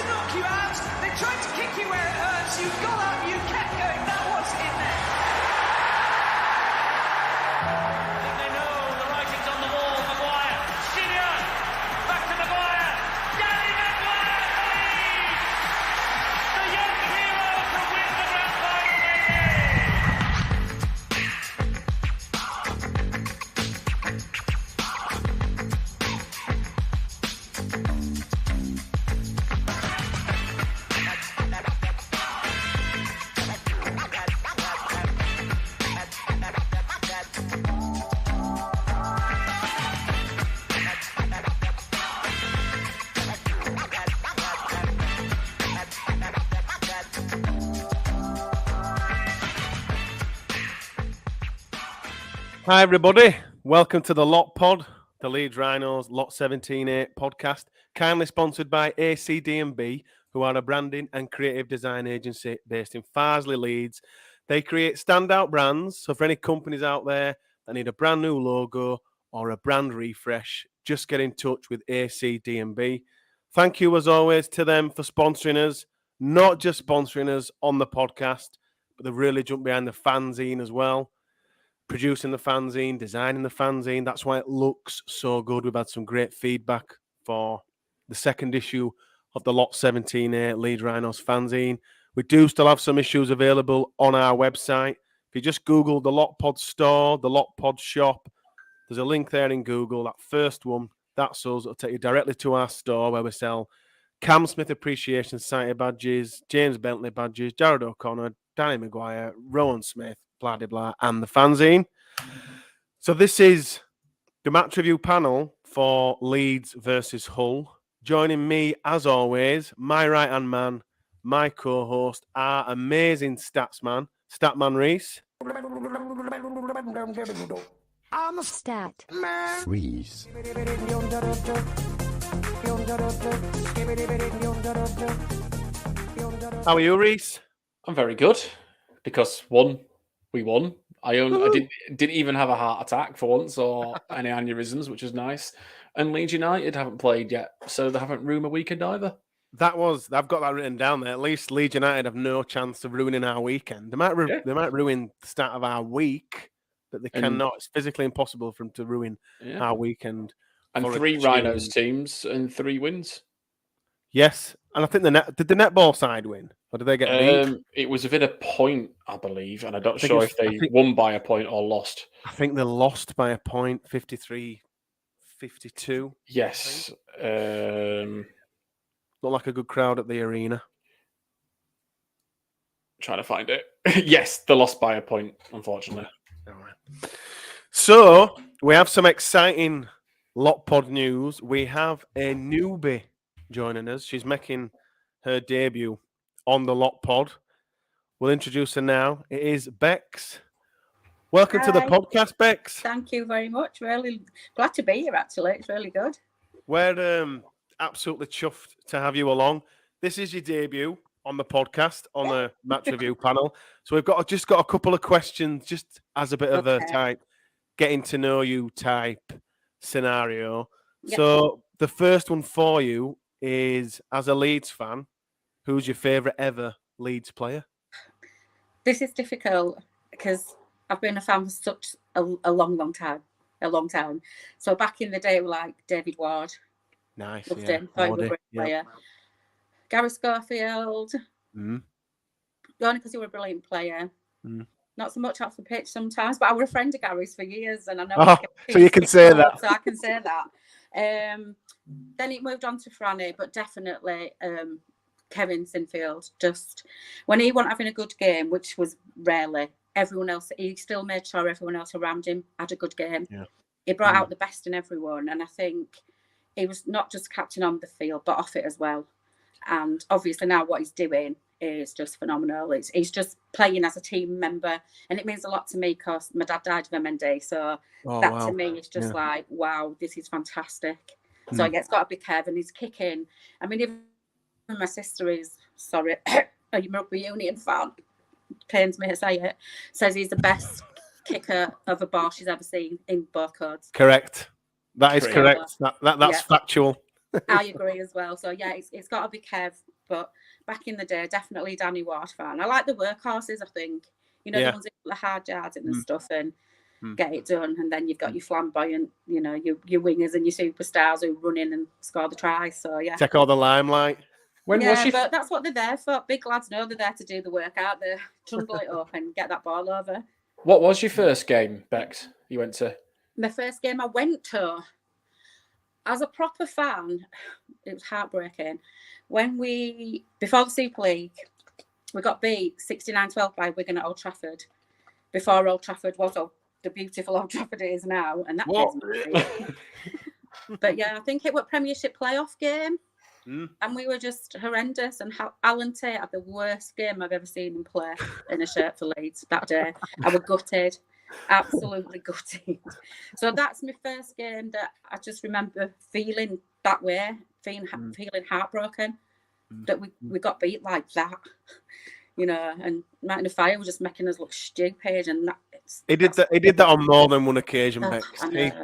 to knock you out. They tried to kick you where it hurts. You got up, you kept going. That was in there. I think they know the writing's on the wall. Maguire, Senior, back to Maguire. Danny Maguire for Leeds. The young hero to win the grand final, Hi everybody, welcome to the Lot Pod, the Leeds Rhinos Lot 17A podcast, kindly sponsored by ACD&B, who are a branding and creative design agency based in Farsley, Leeds. They create standout brands, so for any companies out there that need a brand new logo or a brand refresh, just get in touch with ACD&B. Thank you as always to them for sponsoring us, not just sponsoring us on the podcast, but they've really jumped behind the fanzine as well. Producing the fanzine, designing the fanzine. That's why it looks so good. We've had some great feedback for the second issue of the Lot 17A Leeds Rhinos fanzine. We do still have some issues available on our website. If you just Google the Lot Pod store, the Lot Pod shop, there's a link there in Google. That first one, that's us. It'll take you directly to our store where we sell Cam Smith Appreciation Society badges, James Bentley badges, Jared O'Connor, Danny Maguire, Rowan Smith, blah, blah, blah, and the fanzine. So this is the match review panel for Leeds versus Hull. Joining me, as always, my right-hand man, my co-host, our amazing Statman Reese. I'm a stat man. Freeze. How are you, Reese? I'm very good because we won. I didn't even have a heart attack for once or any aneurysms, which is nice. And Leeds United haven't played yet, so they haven't ruined my weekend either. I've got that written down there. At least Leeds United have no chance of ruining our weekend. They might ruin the start of our week, but they cannot. It's physically impossible for them to ruin our weekend. And 3 Rhinos teams and 3 wins. Yes, and I think did the netball side win, or did they get beat? It was within a point, I believe, and I'm not sure if they won by a point or lost. I think they lost by a point, 53-52. Yes. Looked like a good crowd at the arena. Trying to find it. Yes, they lost by a point, unfortunately. All right. So we have some exciting Lot Pod news. We have a newbie joining us. She's making her debut on the Lot Pod. We'll introduce her now. It is Bex. Welcome to the podcast, Bex. Thank you very much. Really glad to be here, actually. It's really good. We're absolutely chuffed to have you along. This is your debut on the podcast, on the match review panel. So we've just got a couple of questions, just as a bit of a type, getting to know you type scenario. Yep. So the first one for you is, as a Leeds fan, who's your favourite ever Leeds player? This is difficult because I've been a fan for such a long time. So back in the day, we like David Ward. Nice. Loved him. Thought he was a great player. Gary Schofield. Only because he was a brilliant player. Not so much off the pitch sometimes, but I was a friend of Gary's for years, and I know. So you can say that. So I can say that. Then it moved on to Franny, but definitely Kevin Sinfield. Just when he wasn't having a good game, which was rarely, everyone else, he still made sure everyone else around him had a good game. Yeah. He brought out the best in everyone, and I think he was not just captain on the field, but off it as well. And obviously now what he's doing is just phenomenal. He's just playing as a team member, and it means a lot to me because my dad died of MND. So to me is just like, wow, this is fantastic. So it's got to be Kevin. He's kicking. I mean, even my sister is, sorry, a rugby union fan, pains me to say it, says he's the best kicker of a ball she's ever seen in both codes. Correct. That is correct. That's factual. I agree as well. So yeah, it's got to be Kev. But back in the day, definitely Danny Ward fan. I like the workhorses. I think the ones that put the hard yards in and stuff and get it done. And then you've got your flamboyant, your wingers and your superstars who run in and score the tries. So yeah, take all the limelight. When was she? But that's what they're there for. Big lads know they're there to do the work out there, trundle it up and get that ball over. What was your first game, Bex, you went to? My first game I went to, as a proper fan, it was heartbreaking. Before the Super League, we got beat 69-12 by Wigan at Old Trafford. Before Old Trafford was the beautiful Old Trafford it is now. And that But yeah, I think it was Premiership playoff game. And we were just horrendous. And Alan Tate had the worst game I've ever seen him play in a shirt for Leeds that day. I was gutted, absolutely gutted. So that's my first game that I just remember feeling that way, feeling heartbroken that we got beat like that. And Martin of Fire was just making us look stupid, and he did that on more than one occasion, Bex.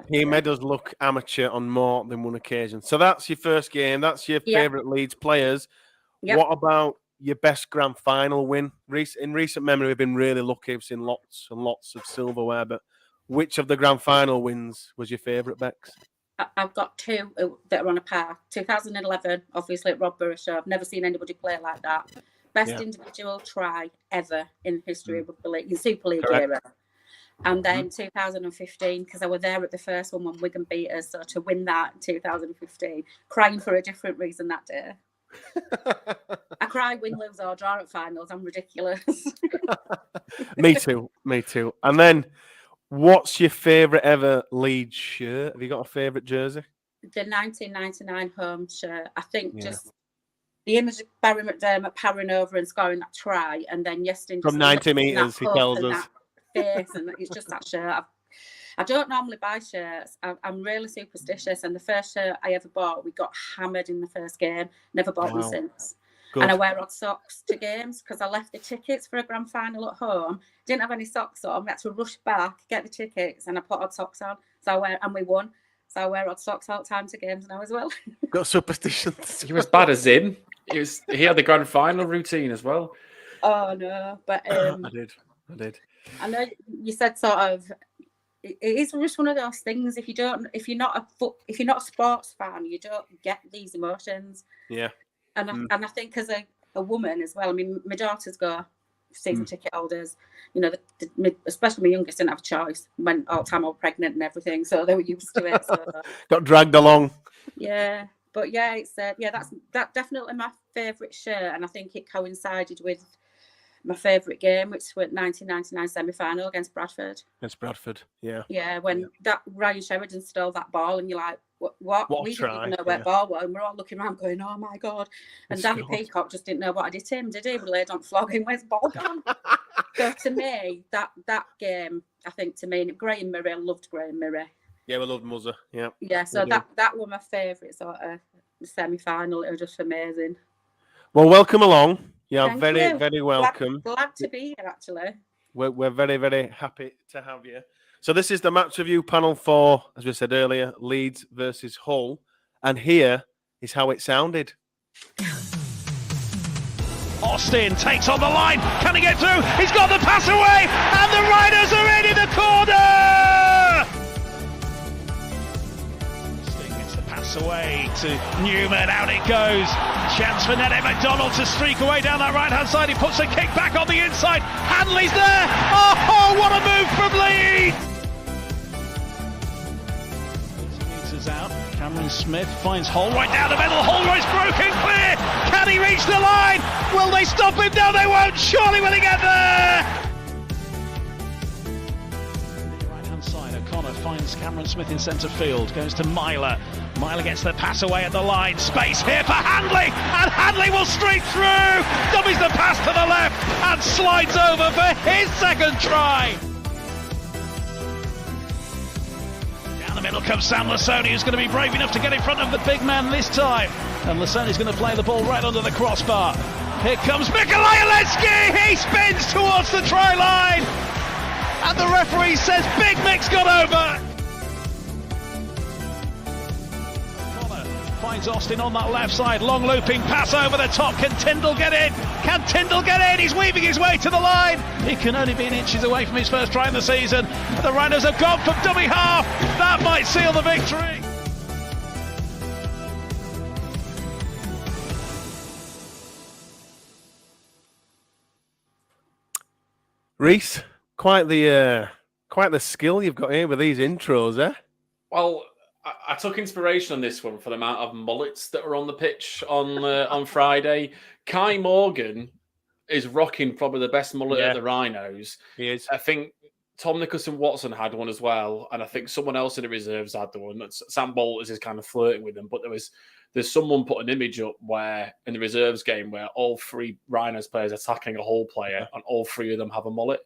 He made us look amateur on more than one occasion. So that's your first game. That's your favourite Leeds players. Yep. What about your best grand final win? In recent memory, we've been really lucky. We've seen lots and lots of silverware, but which of the grand final wins was your favourite, Bex? I've got two that are on a par. 2011, obviously at Rob Borough Show. I've never seen anybody play like that. Best individual try ever in history of the league, in Super League era. And then 2015, because I was there at the first one when Wigan beat us, so to win that in 2015, crying for a different reason that day. I cry, win, lose or draw at finals. I'm ridiculous. Me too. And then, what's your favourite ever Leeds shirt? Have you got a favourite jersey? The 1999 home shirt. I think just the image of Barry McDermott powering over and scoring that try, and then Yestin from 90 metres, he tells us. Face, and it's just that shirt. I don't normally buy shirts. I'm really superstitious, and the first shirt I ever bought, we got hammered in the first game. Never bought one since. Good. And I wear odd socks to games because I left the tickets for a grand final at home. Didn't have any socks on. We had to rush back, get the tickets, and I put odd socks on. And we won. So I wear odd socks all the time to games now as well. Got superstitions. He was bad as in. He had the grand final routine as well. Oh no, but I did. I know you said sort of. It is just one of those things. If you're not a sports fan, you don't get these emotions. Yeah. And I think as a woman as well. I mean, my daughters go season ticket holders. Especially my youngest didn't have a choice. Went all the time I was pregnant and everything, so they were used to it. So. Got dragged along. Yeah, but yeah, it's that's definitely my favourite shirt, and I think it coincided with my favourite game, which was 1999 semi-final against Bradford. Yeah. Yeah, when that Ryan Sheridan stole that ball, and you're like, what? We didn't even know where ball was, and we're all looking around going, oh my God. And Danny Peacock just didn't know what I did to him, did he? We laid on flogging, where's the ball gone? So to me, that game, I think to me, and Graham Murray, I loved Graham Murray. Yeah, we loved Muzza. Yeah. Yeah, so that was my favourite sort of semi-final. It was just amazing. Well, welcome along. Yeah, Thank very, you. very welcome. Glad to be here, actually. We're very, very happy to have you. So this is the match review panel for, as we said earlier, Leeds versus Hull. And here is how it sounded. Austin takes on the line. Can he get through? He's got the pass away. And the Riders are in the corner. Austin gets the pass away to Newman. Out it goes. Chance for Nene McDonald to streak away down that right-hand side. He puts a kick back on the inside. Hanley's there. Oh, what a move from Leeds. Meters out. Cameron Smith finds Holroyd down the middle. Holroyd's broken clear. Can he reach the line? Will they stop him? No, they won't. Surely will he get there? Right-hand side, O'Connor finds Cameron Smith in centre field. Goes to Myler. Myler gets the pass away at the line. Space here for Handley. And Handley will streak through. Dummies the pass to the left and slides over for his second try. Down the middle comes Sam Lasoni, who's going to be brave enough to get in front of the big man this time. And Lasoni's going to play the ball right under the crossbar. Here comes Mikolaj Oleski. He spins towards the try line. And the referee says Big Mick's got over. finds Austin on that left side. Long looping pass over the top. Can Tyndall get in? Can Tyndall get in? He's weaving his way to the line. He can only be inches away from his first try in the season. The Rhinos have gone for dummy half. That might seal the victory. Reese, quite the skill you've got here with these intros, eh? Well, I took inspiration on this one for the amount of mullets that were on the pitch on Friday. Kai Morgan is rocking probably the best mullet at the Rhinos. He is. I think Tom Nicholson-Watson had one as well, and I think someone else in the reserves had the one. Sam Bolters is kind of flirting with them, but there's someone put an image up where in the reserves game where all three Rhinos players are tackling a whole player and all three of them have a mullet.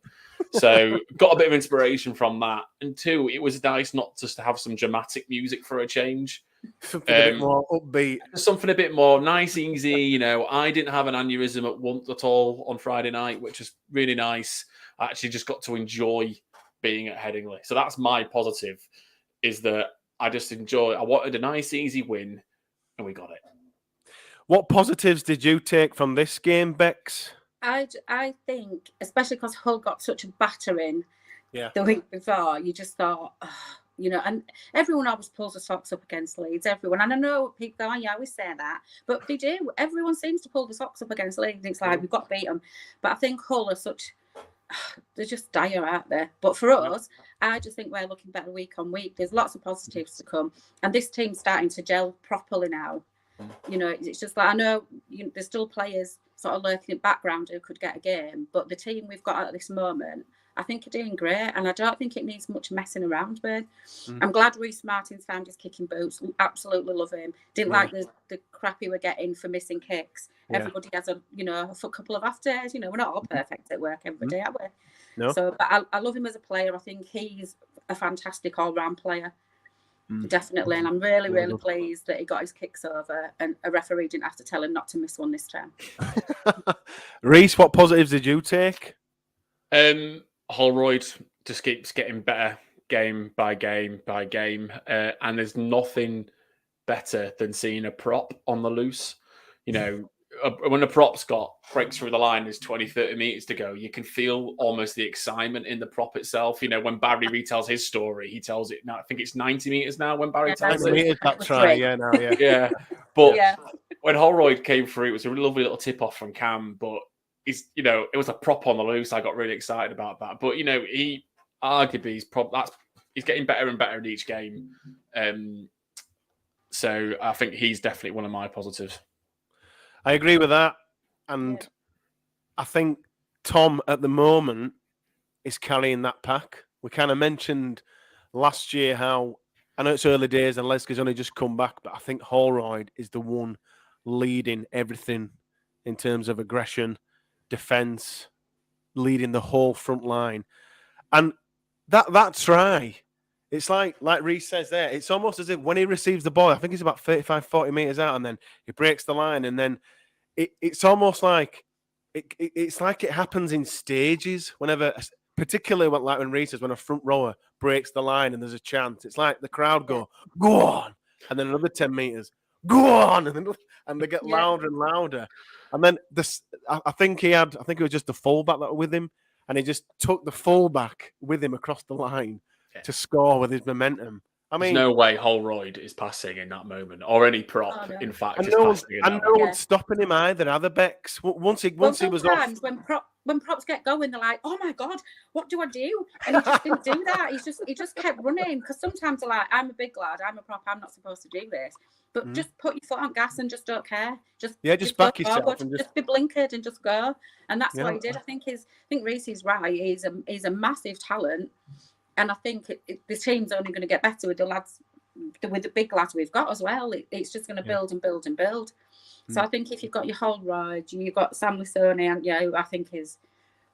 So got a bit of inspiration from that. And two, it was nice not just to have some dramatic music for a change. Something a bit more upbeat. Something a bit more nice, easy. I didn't have an aneurysm at all on Friday night, which is really nice. I actually just got to enjoy being at Headingley. So that's my positive, is that I just enjoy. I wanted a nice, easy win. And we got it. What positives did you take from this game, Bex? I think, especially because Hull got such a battering the week before, you just thought, and everyone always pulls the socks up against Leeds, everyone. And I know people go, I always say that, but they do. Everyone seems to pull the socks up against Leeds. It's like, we've got to beat them. But I think Hull are they're just dire out there. But for us, I just think we're looking better week on week. There's lots of positives to come. And this team's starting to gel properly now. It's just like, I know there's still players sort of lurking in the background who could get a game. But the team we've got at this moment, I think are doing great. And I don't think it needs much messing around with. I'm glad Reece Martin's found his kicking boots. Absolutely love him. Didn't like the crap he were getting for missing kicks. Everybody has a couple of off days. We're not all perfect at work every day, are we? No. So, but I love him as a player. I think he's a fantastic all-round player. Definitely. And I'm really, really pleased that he got his kicks over and a referee didn't have to tell him not to miss one this time. Reese, what positives did you take? Holroyd just keeps getting better game by game by game. And there's nothing better than seeing a prop on the loose. When a prop's breaks through the line, there's 20, 30 meters to go, you can feel almost the excitement in the prop itself. When Barry retells his story, he tells it now. I think it's 90 meters now when Barry tells it. That's right. Yeah, now, yeah. Yeah. But when Holroyd came through, it was a lovely little tip off from Cam, but it was a prop on the loose. I got really excited about that. But, he arguably he's getting better and better in each game. So I think he's definitely one of my positives. I agree with that. And I think Tom, at the moment, is carrying that pack. We kind of mentioned last year how, I know it's early days and Leska's only just come back, but I think Holroyd is the one leading everything in terms of aggression, defence, leading the whole front line. And that try, it's like Reece says there, it's almost as if when he receives the ball, I think he's about 35, 40 metres out, and then he breaks the line, and then it's almost like it's like it happens in stages whenever, particularly when Reece says when a front rower breaks the line and there's a chant. It's like the crowd go on, and then another 10 metres, go on, and they get louder and louder. And then I think it was just the fullback that were with him, and he just took the fullback with him across the line to score with his momentum. I mean, there's no way Holroyd is passing in that moment, or any prop, in fact, is passing. And no one's stopping him either. Other Becks, once he was off. When props get going, they're like, "Oh my God, what do I do?" And he just didn't do that. He just kept running, because sometimes they're like, "I'm a big lad, I'm a prop, I'm not supposed to do this." But just put your foot on gas and just don't care. Just back yourself and just be blinkered and just go. And that's what he did. I think Reece is right. He's a massive talent. And I think the team's only going to get better with the lads, with the big lads we've got as well. It's just going to build and build and build. So I think if you've got your Holroyd, you've got Sam Lisoni, and who I think is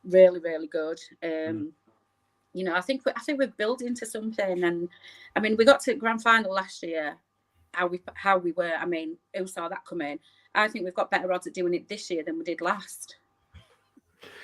really, really good. I think we're building to something. And I mean, we got to the grand final last year. How we were. I mean, who saw that come in? I think we've got better odds at doing it this year than we did last.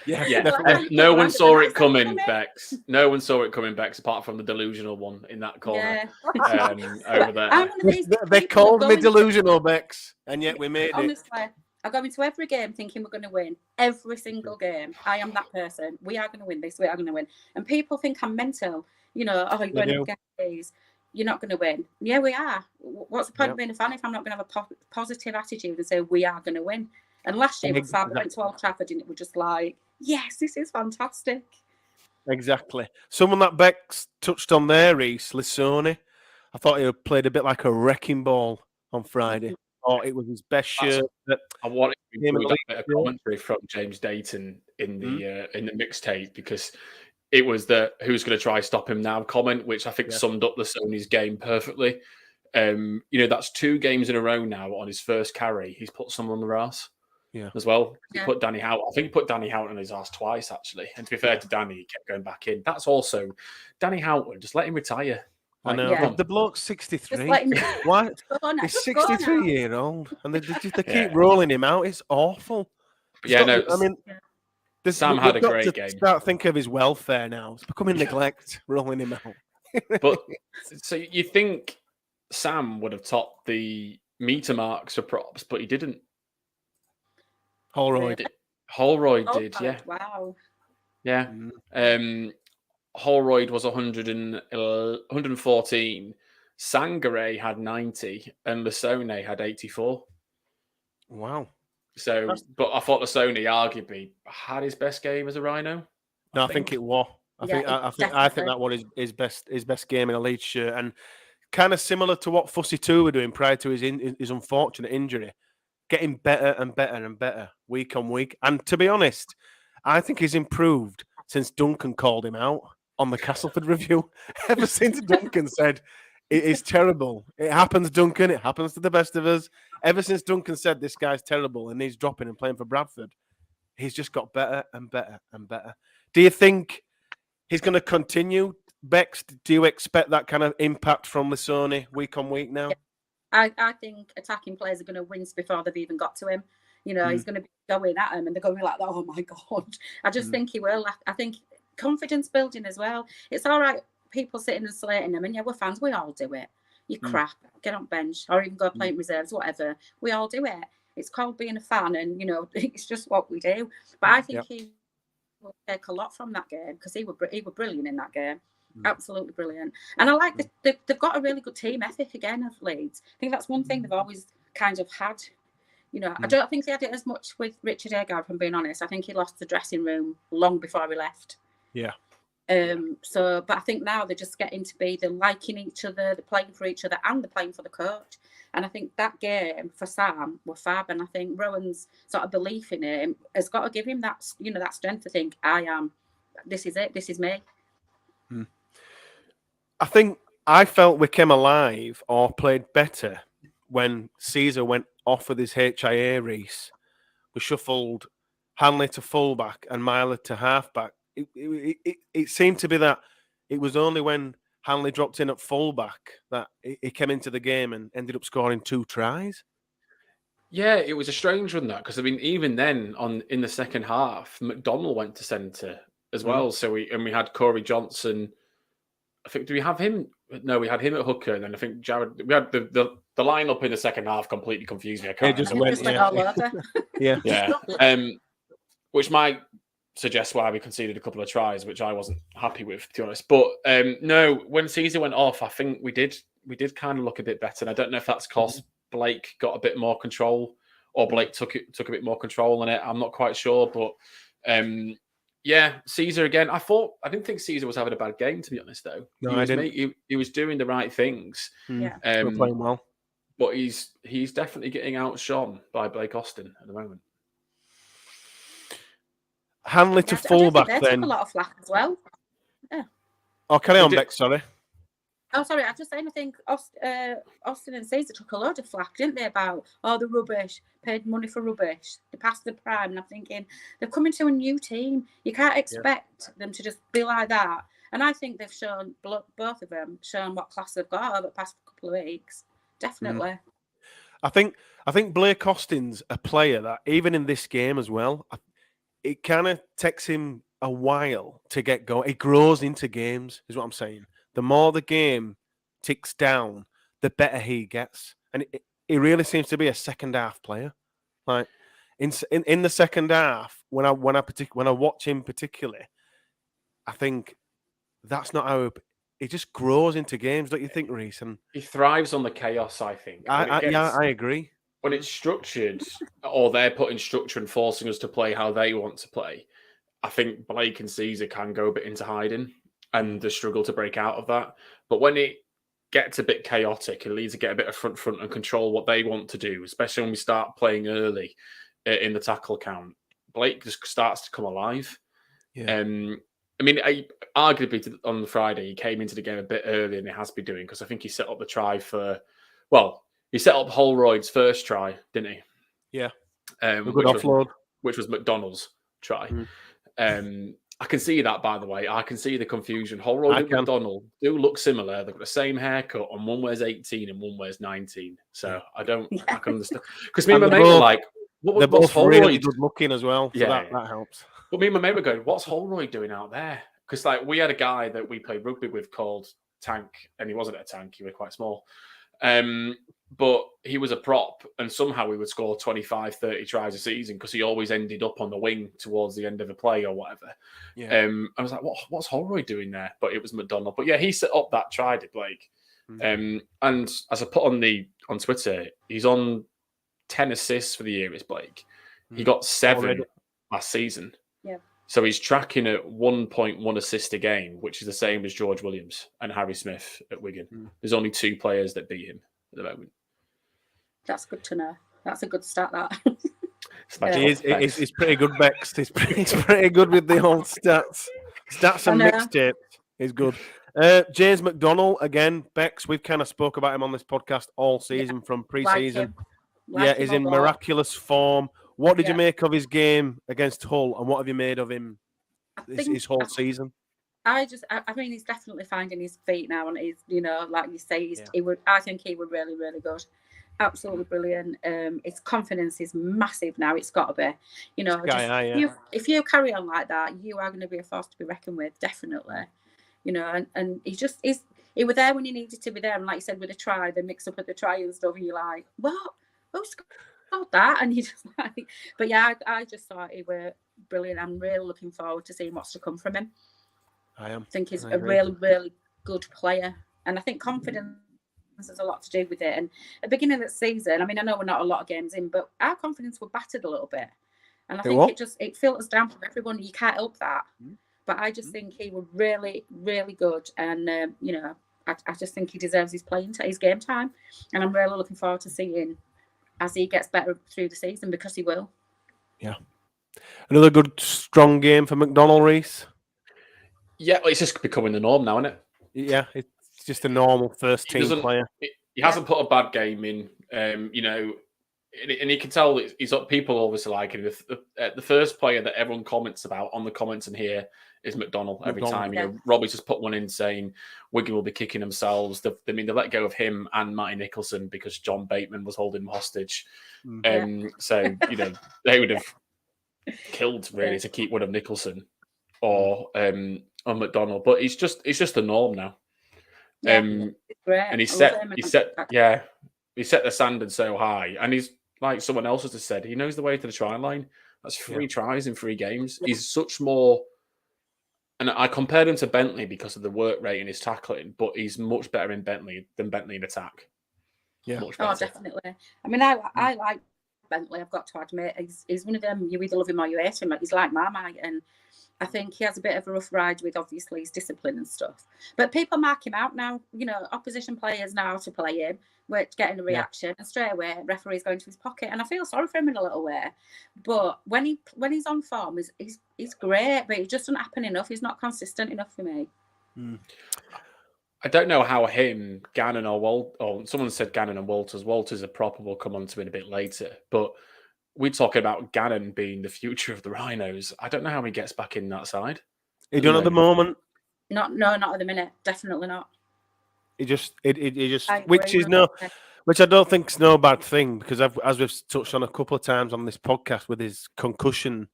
Yeah, Yeah, definitely. no one saw it coming. coming, Bex. No one saw it coming, Bex, apart from the delusional one in that corner Yeah. over there. I'm one of these They people that called go me into- delusional, Bex, and yet we made it. Honestly, I go into every game thinking we're going to win. Every single game. I am that person. We are going to win this. We are going to win. And people think I'm mental. You know, oh, you're going up against these. You're not going to win. Yeah, we are. What's the point of being a fan if I'm not going to have a positive attitude and say we are going to win? And last year, we went to Old Trafford and it was just like, yes, this is fantastic. Exactly. Someone that Bex touched on there, Reese, Lissoni. I thought he played a bit like a wrecking ball on Friday. Oh, it was his best shirt. I wanted to include that bit of commentary from James Dayton in the mixtape because it was the "who's going to try stop him now" comment, which I think summed up the Sony's game perfectly. You know, that's 2 games in a row now on his first carry. He's put someone on the arse. Yeah. As well. He Yeah. put Danny Houghton. I think he put Danny Houghton on his ass twice, actually. And to be fair to Danny, he kept going back in. That's also Danny Houghton. Just let him retire. I know. Yeah. The bloke's 63. Just let him Why? go now. He's Just go now. 63-year-old, and they keep rolling him out. It's awful. Yeah, no. I mean, Sam had a great game. Start thinking of his welfare now. It's becoming neglect, rolling him out. But so you think Sam would have topped the meter marks for props, but he didn't. Holroyd did, yeah. Wow. Yeah. Holroyd was 114. Sangare had 90 and Lissone had 84. Wow. So, but I thought Lissone arguably had his best game as a Rhino. No, I think it was. I think that was his best game in a Leeds shirt, and kind of similar to what Fussy 2 were doing prior to his unfortunate injury, getting better and better and better week on week. And to be honest, I think he's improved since Duncan called him out on the Castleford review. Ever since Duncan said it is terrible, it happens, Duncan. It happens to the best of us. Ever since Duncan said this guy's terrible and he's dropping and playing for Bradford, he's just got better and better and better. Do you think he's going to continue? Bex, do you expect that kind of impact from Lissoni week on week now? I think attacking players are going to wince before they've even got to him. You know, he's going to be going at him and they're going to be like, oh my God. I just think he will. I think confidence building as well. It's all right, people sitting and slating him. And yeah, we're fans. We all do it. You crap, get on bench or even go playing reserves, whatever. We all do it. It's called being a fan and, you know, it's just what we do. But I think he will take a lot from that game because he were brilliant in that game. Absolutely brilliant. And I like they've got a really good team ethic again of Leeds. I think that's one thing they've always kind of had. You know, I don't think they had it as much with Richard Agar, if I'm being honest. I think he lost the dressing room long before he left. Yeah. But I think now they're just getting to be, they're liking each other, they're playing for each other, and they're playing for the coach. And I think that game for Sam were fab. And I think Rowan's sort of belief in him has got to give him that, you know, that strength to think, this is it, this is me. I felt we came alive or played better when Caesar went off with his HIA Reese. We shuffled Hanley to fullback and Myler to halfback. It seemed to be that it was only when Hanley dropped in at fullback that he came into the game and ended up scoring 2 tries. Yeah, it was a strange one, that, because I mean, even then in the second half, McDonnell went to centre as well. So we had Corey Johnson. I think, do we have him? No, we had him at hooker, and then I think Jared. We had the lineup in the second half completely confused me. I can't. It just went all over. Yeah. Which might suggest why we conceded a couple of tries, which I wasn't happy with, to be honest. But no, when Caesar went off, I think we did kind of look a bit better. And I don't know if that's because Blake got a bit more control, or Blake took a bit more control on it. I'm not quite sure, but. Yeah, Caesar again. I didn't think Caesar was having a bad game, to be honest, though. No, I didn't. He was doing the right things. Yeah. Playing well. But he's definitely getting outshone by Blake Austin at the moment. Hanley to fullback then. They took a lot of flack as well. Yeah. Oh, carry on, Beck, sorry. Oh, sorry, I just saying, I think Austin and Caesar took a load of flack, didn't they, about, the rubbish, paid money for rubbish, they passed the prime, and I'm thinking, they've come into a new team. You can't expect them to just be like that. And I think they've shown, both of them, shown what class they've got over the past couple of weeks. Definitely. I think Blake Austin's a player that, even in this game as well, it kind of takes him a while to get going. It grows into games, is what I'm saying. The more the game ticks down, the better he gets, and he really seems to be a second half player. Like in the second half, when I watch him particularly, I think that's not how he just grows into games. Don't you think, Reese? And He thrives on the chaos, I think. I agree. When it's structured, or they're putting structure and forcing us to play how they want to play, I think Blake and Caesar can go a bit into hiding and the struggle to break out of that. But when it gets a bit chaotic and Leeds to get a bit of front and control what they want to do, especially when we start playing early in the tackle count, Blake just starts to come alive. Yeah. I mean, arguably on Friday, he came into the game a bit earlier than he has been doing because I think he set up the try for, he set up Holroyd's first try, didn't he? Yeah. A good offload. Which was McDonald's try. I can see that, by the way. I can see the confusion. Holroyd and McDonald do look similar. They've got the same haircut, and one wears 18 and one wears 19. So I can understand. Because me and my mate were like, they're both Holroyd? Really good looking as well. So that helps. But me and my mate were going, what's Holroyd doing out there? Because like we had a guy that we played rugby with called Tank, and he wasn't a tank. He was quite small. But he was a prop, and somehow he would score 25, 30 tries a season because he always ended up on the wing towards the end of the play or whatever. Yeah. I was like, what's Holroyd doing there? But it was McDonald. But yeah, he set up that try, did Blake. And as I put on Twitter, he's on 10 assists for the year, is Blake. He got 7 last season. Yeah. So he's tracking at 1.1 assist a game, which is the same as George Williams and Harry Smith at Wigan. There's only 2 players that beat him at the moment. That's good to know. That's a good start, that. He's pretty good, Bex. He's pretty good with the old stats. Stats and mixtapes. He's good. James McDonald, again, Bex, we've kind of spoke about him on this podcast all season from pre-season. He's in miraculous form. What did you make of his game against Hull, and what have you made of him his whole season? I mean, he's definitely finding his feet now, and he's, like you say, I think he would really, really good. Absolutely brilliant. His confidence is massive now. It's got to be, if you carry on like that, you are going to be a force to be reckoned with, definitely. And he was there when he needed to be there. And like you said, with the try, the mix up of the try and stuff, and you're like, what? Who's got that? And you just like, but yeah, I just thought he were brilliant. I'm really looking forward to seeing what's to come from him. I think he's a really, really good player, and I think confidence has a lot to do with it. And at the beginning of the season, I mean, I know we're not a lot of games in, but our confidence were battered a little bit, and I think it filters down from everyone. You can't help that, but I just think he was really, really good, and I just think he deserves his game time, and I'm really looking forward to seeing as he gets better through the season, because he will. Yeah. Another good, strong game for McDonald, Reese. Yeah, it's just becoming the norm now, isn't it? Yeah, it's just a normal first team player. He hasn't put a bad game in, and you can tell he's got people obviously liking him. The first player that everyone comments about on the comments in here is McDonald every time. Yeah. Robbie's just put one in saying Wigan will be kicking themselves. They let go of him and Matty Nicholson because John Bateman was holding him hostage. So, they would have killed really to keep one of Nicholson or McDonald. But it's just the norm now. Great. And he set the standard so high, and he's like someone else has just said, he knows the way to the try line. That's 3 tries in 3 games. He's such more, and I compared him to Bentley because of the work rate in his tackling, but he's much better in Bentley than Bentley in attack. Yeah, definitely. I mean, I like Bentley. I've got to admit, he's one of them. You either love him or you hate him. He's like Marmite, and I think he has a bit of a rough ride with obviously his discipline and stuff. But people mark him out now. Opposition players know how to play him. We're getting a reaction, and straight away, referee's going to his pocket. And I feel sorry for him in a little way. But when he's on form, he's great. But it just doesn't happen enough. He's not consistent enough for me. I don't know how Gannon or someone said Gannon and Walters. Walters a proper will come on to it a bit later. But we're talking about Gannon being the future of the Rhinos. I don't know how he gets back in that side. He don't at the moment. Not at the minute. Definitely not. He just which I don't think is no bad thing, because as we've touched on a couple of times on this podcast with his concussion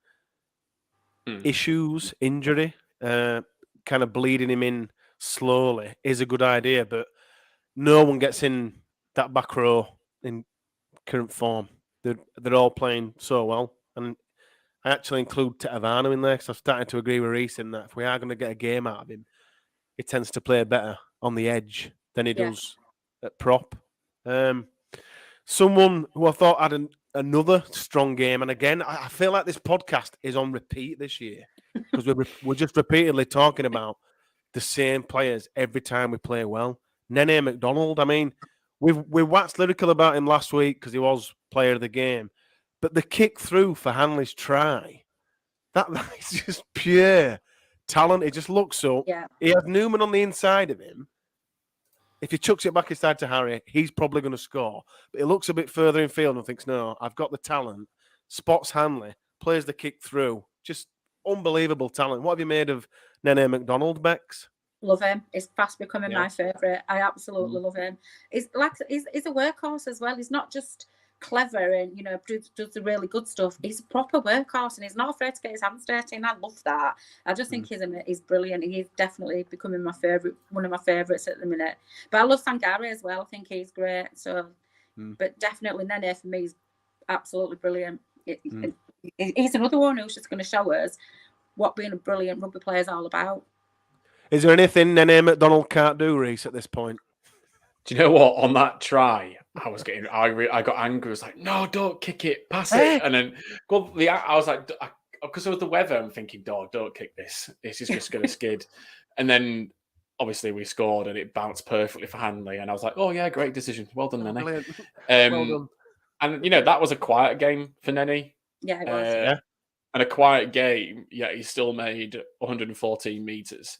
issues, injury, kind of bleeding him in slowly is a good idea, but no one gets in that back row in current form. They're all playing so well, and I actually include Tetevano in there because I've started to agree with Reece in that if we are going to get a game out of him, he tends to play better on the edge than he does at prop. Someone who I thought had another strong game, and again, I feel like this podcast is on repeat this year because we're just repeatedly talking about the same players every time we play well. Nene McDonald, I mean, we waxed lyrical about him last week because he was player of the game, but the kick through for Hanley's try, that is just pure talent. It just looks so. Yeah. He has Newman on the inside of him. If he chucks it back inside to Harry, he's probably going to score. But he looks a bit further in field and thinks, no, I've got the talent. Spots Hanley, plays the kick through. Just unbelievable talent. What have you made of Nene McDonald, Bex? Love him. He's fast becoming my favourite. I absolutely love him. He's a workhorse as well. He's not just clever and does the really good stuff. He's a proper workhorse and he's not afraid to get his hands dirty, and I love that. I just think he's brilliant. He's definitely becoming one of my favourites at the minute. But I love Sangare as well. I think he's great. So, but definitely Nene for me is absolutely brilliant. He's another one who's just going to show us what being a brilliant rugby player is all about. Is there anything Nene McDonald can't do, Reece, at this point? Do you know what? On that try, I was getting, I got angry. I was like, no, don't kick it, pass it. And then, I was like, because of the weather, I'm thinking, don't kick this. This is just going to skid. And then, obviously, we scored and it bounced perfectly for Hanley. And I was like, oh, yeah, great decision. Well done, Nene. Well done. And, that was a quiet game for Nene. Yeah, it was. And a quiet game, yet he still made 114 meters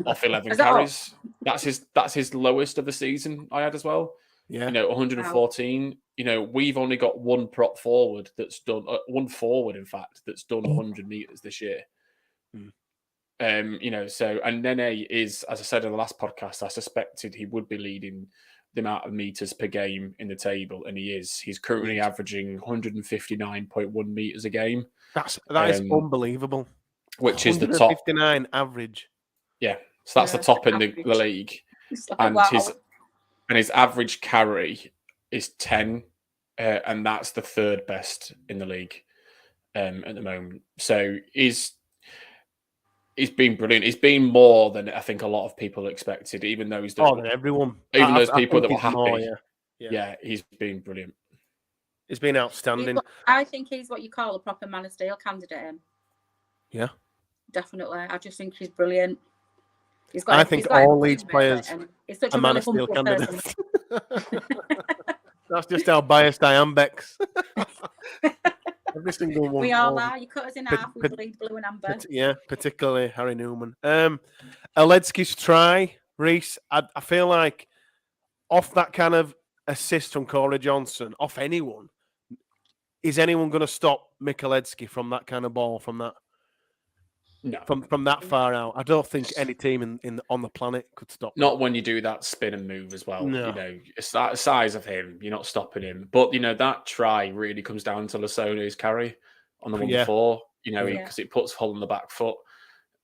off 11 carries. That's his lowest of the season. I had as well. Yeah, 114. Wow. We've only got one prop forward that's done one forward, in fact, that's done 100 meters this year. So and Nene is, as I said in the last podcast, I suspected he would be leading the amount of meters per game in the table, and he is. He's currently averaging 159.1 meters a game. That is unbelievable. Which is the top 59 average. Yeah, so that's the top in the league, and his average carry is 10, and that's the third best in the league at the moment. So he's been brilliant. He's been more than I think a lot of people expected, even though he's done more than everyone. Even those people that were happy. More, yeah, he's been brilliant. He's been outstanding. I think he's what you call a proper Man of Steel candidate. Yeah, definitely. I just think he's brilliant. I think all Leeds players are Man of Steel candidates. That's just how biased I am, Bex. Every single one. We all are. You cut us in half. We bleed blue and amber. Yeah, particularly Harry Newman. Aledsky's try, Reece. I feel like off that kind of assist from Corey Johnson, off anyone, is anyone going to stop Mick Aledsky from that kind of ball, from that? No. From that far out? I don't think any team on the planet could stop. Not when you do that spin and move as well. No. It's that size of him, you're not stopping him. But, that try really comes down to Lasone's carry on the one before, because it puts Hull on the back foot.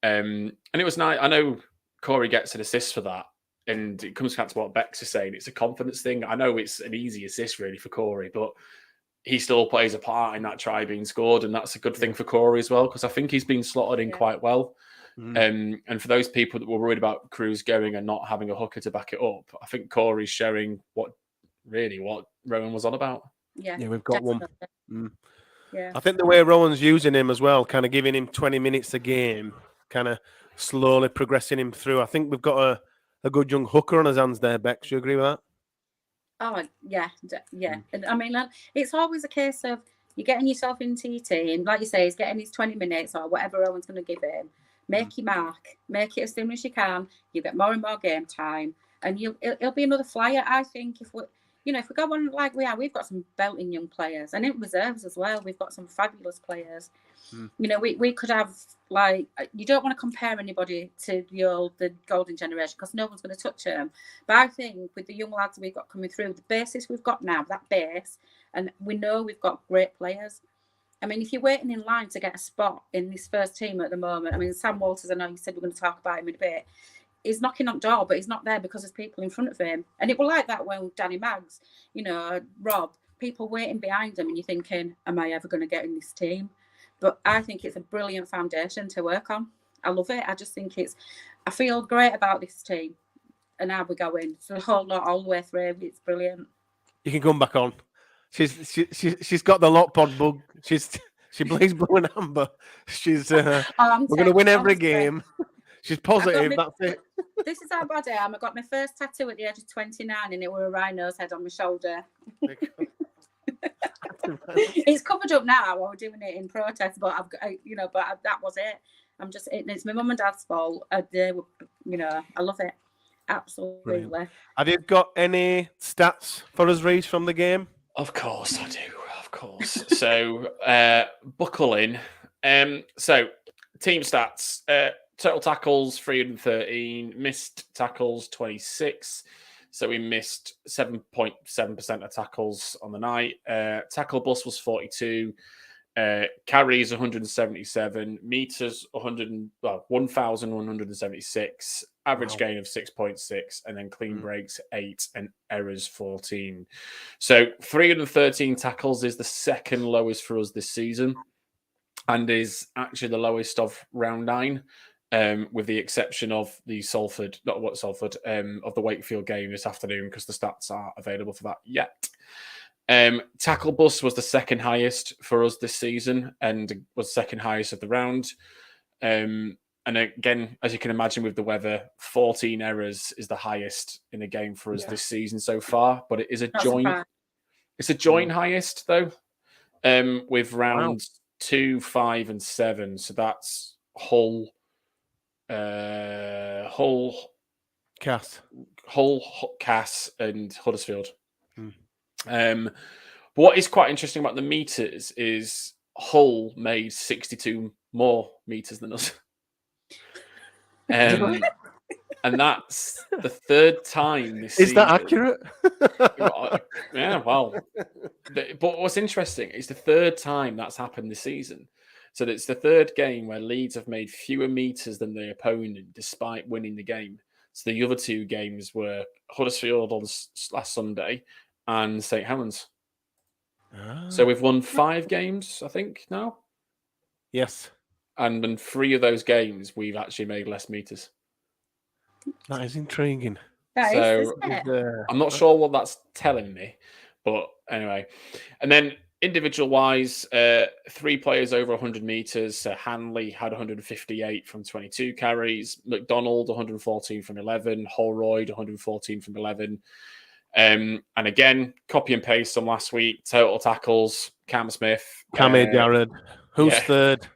And it was nice. I know Corey gets an assist for that. And it comes back to what Bex is saying. It's a confidence thing. I know it's an easy assist, really, for Corey, but he still plays a part in that try being scored. And that's a good thing for Corey as well, because I think he's been slotted in quite well. And for those people that were worried about Cruz going and not having a hooker to back it up, I think Corey's showing what Rowan was on about. Yeah, we've got definitely. one. Yeah, I think the way Rowan's using him as well, kind of giving him 20 minutes a game, kind of slowly progressing him through. I think we've got a good young hooker on his hands there, Bex. Do you agree with that? Oh, yeah. And I mean, it's always a case of you're getting yourself into your team. Like you say, he's getting his 20 minutes or whatever Owen's going to give him. Make your mark. Make it as soon as you can. You get more and more game time. And it'll be another flyer, I think, if we go on like we are. We've got some belting young players. And in reserves as well, we've got some fabulous players. We could have, you don't want to compare anybody to the golden generation because no one's going to touch them. But I think with the young lads we've got coming through, the basis we've got now, that base, and we know we've got great players. I mean, if you're waiting in line to get a spot in this first team at the moment, I mean, Sam Walters, I know you said we're going to talk about him in a bit. He's knocking on door, but he's not there because there's people in front of him. And it was like that when Danny Maggs, Rob, people waiting behind him, and you're thinking, am I ever going to get in this team? But I think it's a brilliant foundation to work on. I love it. I just think I feel great about this team and how we're going. So the whole lot, all the way through, it's brilliant. You can come back on. She's got the lot pod bug. She plays blue and amber. We're going to win every game. She's positive. That's it. This is how bad I am. I got my first tattoo at the age of 29, and it were a rhino's head on my shoulder. It's covered up now. I was doing it in protest, but that was it. It's my mum and dad's fault. I love it. Absolutely. Brilliant. Have you got any stats for us, Reece, from the game? Of course I do. Of course. So, buckle in. So, team stats. Total tackles, 313. Missed tackles, 26. So we missed 7.7% of tackles on the night. Tackle bus was 42. Carries 177. Meters 1,176. Average gain of 6.6. And then clean breaks 8 and errors 14. So 313 tackles is the second lowest for us this season, and is actually the lowest of round 9. With the exception of the of the Wakefield game this afternoon, because the stats aren't available for that yet. Tackle bus was the second highest for us this season and was second highest of the round. And again, as you can imagine with the weather, 14 errors is the highest in a game for us this season so far. But it is a joint. It's a joint highest though, with rounds 2, 5, and 7. So that's Hull, Cass, and Huddersfield. But what is quite interesting about the meters is Hull made 62 more meters than us. And that's the third time this season. Is that accurate? Yeah, well. But what's interesting is the third time that's happened this season. So it's the third game where Leeds have made fewer meters than their opponent despite winning the game. So the other two games were Huddersfield on last Sunday and St. Helens. So we've won 5 games, I think, now. Yes. And in 3 of those games, we've actually made less meters. That is intriguing. That is, I'm not sure what that's telling me, but anyway. And then individual-wise, 3 players over 100 meters. So Hanley had 158 from 22 carries. McDonald, 114 from 11. Holroyd, 114 from 11. And again, copy and paste from last week. Total tackles, Cam Smith. Jared. Who's third?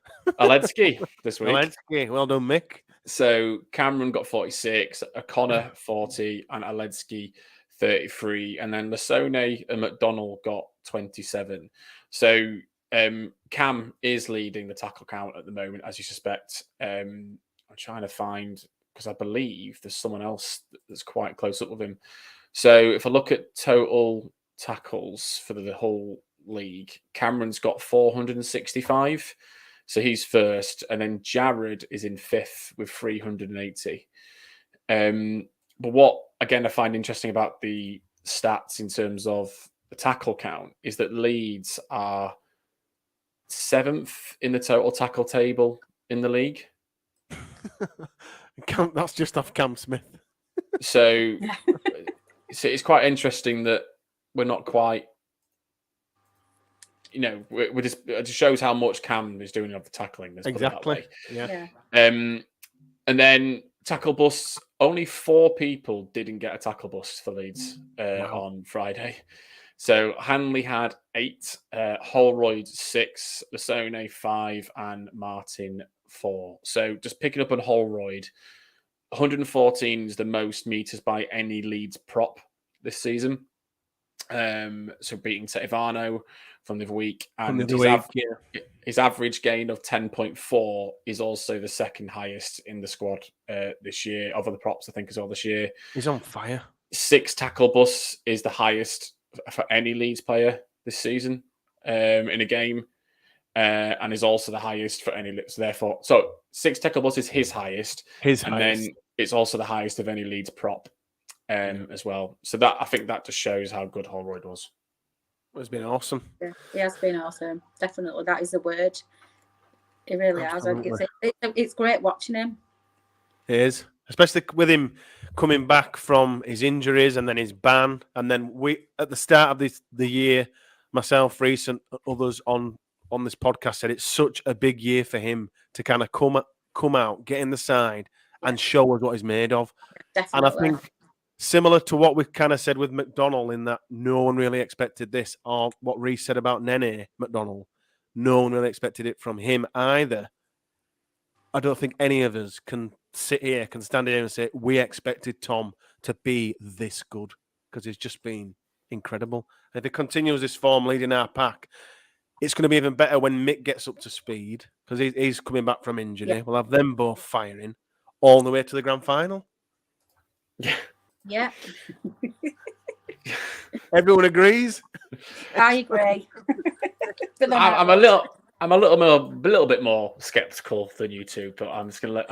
Aledzki this week. Aledzki. Well done, Mick. So Cameron got 46, O'Connor 40, and Aledzki 33. And then Lasone and McDonald got 27. So Cam is leading the tackle count at the moment, as you suspect. I'm trying to find, because I believe there's someone else that's quite close up with him. So if I look at total tackles for the whole league, Cameron's got 465. So he's first. And then Jared is in 5th with 380. But what, again, I find interesting about the stats in terms of the tackle count is that Leeds are 7th in the total tackle table in the league. That's just off Cam Smith. So it's quite interesting that we're not quite, we're just, it just shows how much Cam is doing of the tackling. Exactly. Yeah. And then tackle bus, only 4 people didn't get a tackle bus for Leeds on Friday. So Hanley had 8, Holroyd 6, Lasone 5, and Martin 4. So just picking up on Holroyd, 114 is the most meters by any Leeds prop this season. So beating Ivano from the other week. And his average gain of 10.4 is also the second highest in the squad this year, of the props, I think, as well this year. He's on fire. 6 tackle bus is the highest for any Leeds player this season in a game. and is also the highest for any. So therefore, so 6 tackle plus is his highest, then it's also the highest of any Leeds prop as well. So that I think that just shows how good Holroyd was. It's been awesome. Yeah, he has been awesome. Definitely, that is the word. It really Absolutely. has. It's great watching him. It is, especially with him coming back from his injuries and then his ban, and then we at the start of the year, myself, Reece, and others on this podcast said it's such a big year for him to kind of come out, get in the side, and show us what he's made of. Definitely. And I think similar to what we kind of said with McDonald in that no one really expected this, or what Reece said about Nene McDonald, no one really expected it from him either. I don't think any of us can stand here and say we expected Tom to be this good, because he's just been incredible. And if he continues this form leading our pack, it's going to be even better when Mick gets up to speed, because he's coming back from injury. Yeah. We'll have them both firing all the way to the grand final. Yeah. Everyone agrees. I agree. I'm a little bit more skeptical than you two, but I'm just gonna let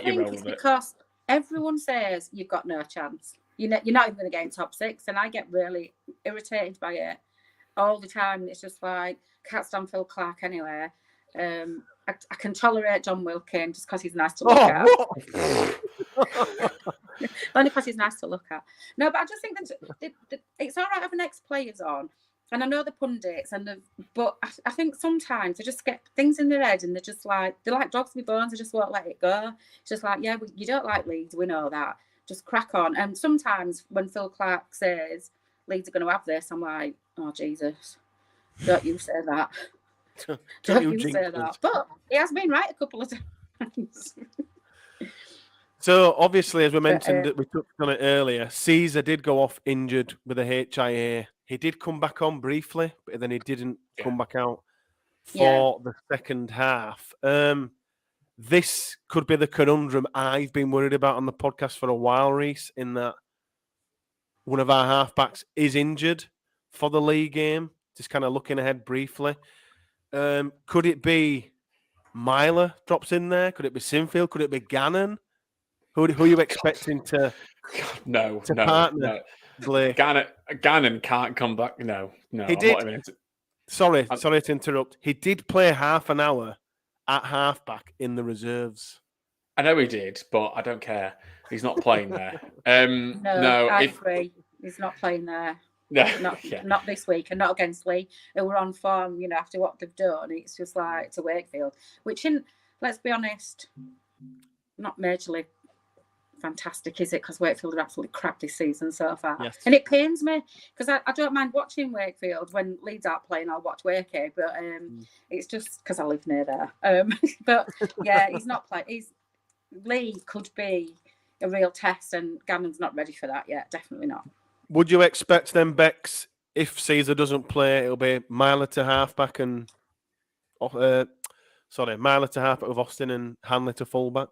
you roll with it. Because everyone says you've got no chance. You're not even going to get in top 6, and I get really irritated by it all the time. It's just like, can't stand Phil Clark anyway. I can tolerate John Wilkin just because he's nice to look at. Only because he's nice to look at. No, but I just think that it's all right having ex-players on. And I know the pundits, but I think sometimes they just get things in their head and they're like dogs with bones. They just won't let it go. It's just like, yeah, you don't like Leeds. We know that. Just crack on. And sometimes when Phil Clark says Leeds are going to have this, I'm like, oh, Jesus, don't you say that. Don't you say that. But he has been right a couple of times. So, obviously, as we mentioned, we touched on it earlier, Caesar did go off injured with a HIA. He did come back on briefly, but then he didn't come back out for the second half. This could be the conundrum I've been worried about on the podcast for a while, Reece, in that one of our halfbacks is injured for the league game. Just kind of looking ahead briefly. Could it be Myler drops in there? Could it be Sinfield? Could it be Gannon? Who are you expecting to partner Blake? Gannon can't come back. No. He did. Sorry to interrupt. He did play half an hour at halfback in the reserves. I know he did, but I don't care. He's not playing there. I agree. He's not playing there. Not this week, and not against Lee, who were on form, after what they've done. It's just like to Wakefield, which, let's be honest, not majorly fantastic, is it? Because Wakefield are absolutely crap this season so far. Yes. And it pains me, because I don't mind watching Wakefield when Leeds aren't playing. I'll watch Wakey, but it's just because I live near there. But yeah, he's not playing. Lee could be a real test, and Gannon's not ready for that yet. Definitely not. Would you expect them Becks, if Caesar doesn't play, it'll be Myler to halfback and Myler to halfback with Austin and Hanley to fullback?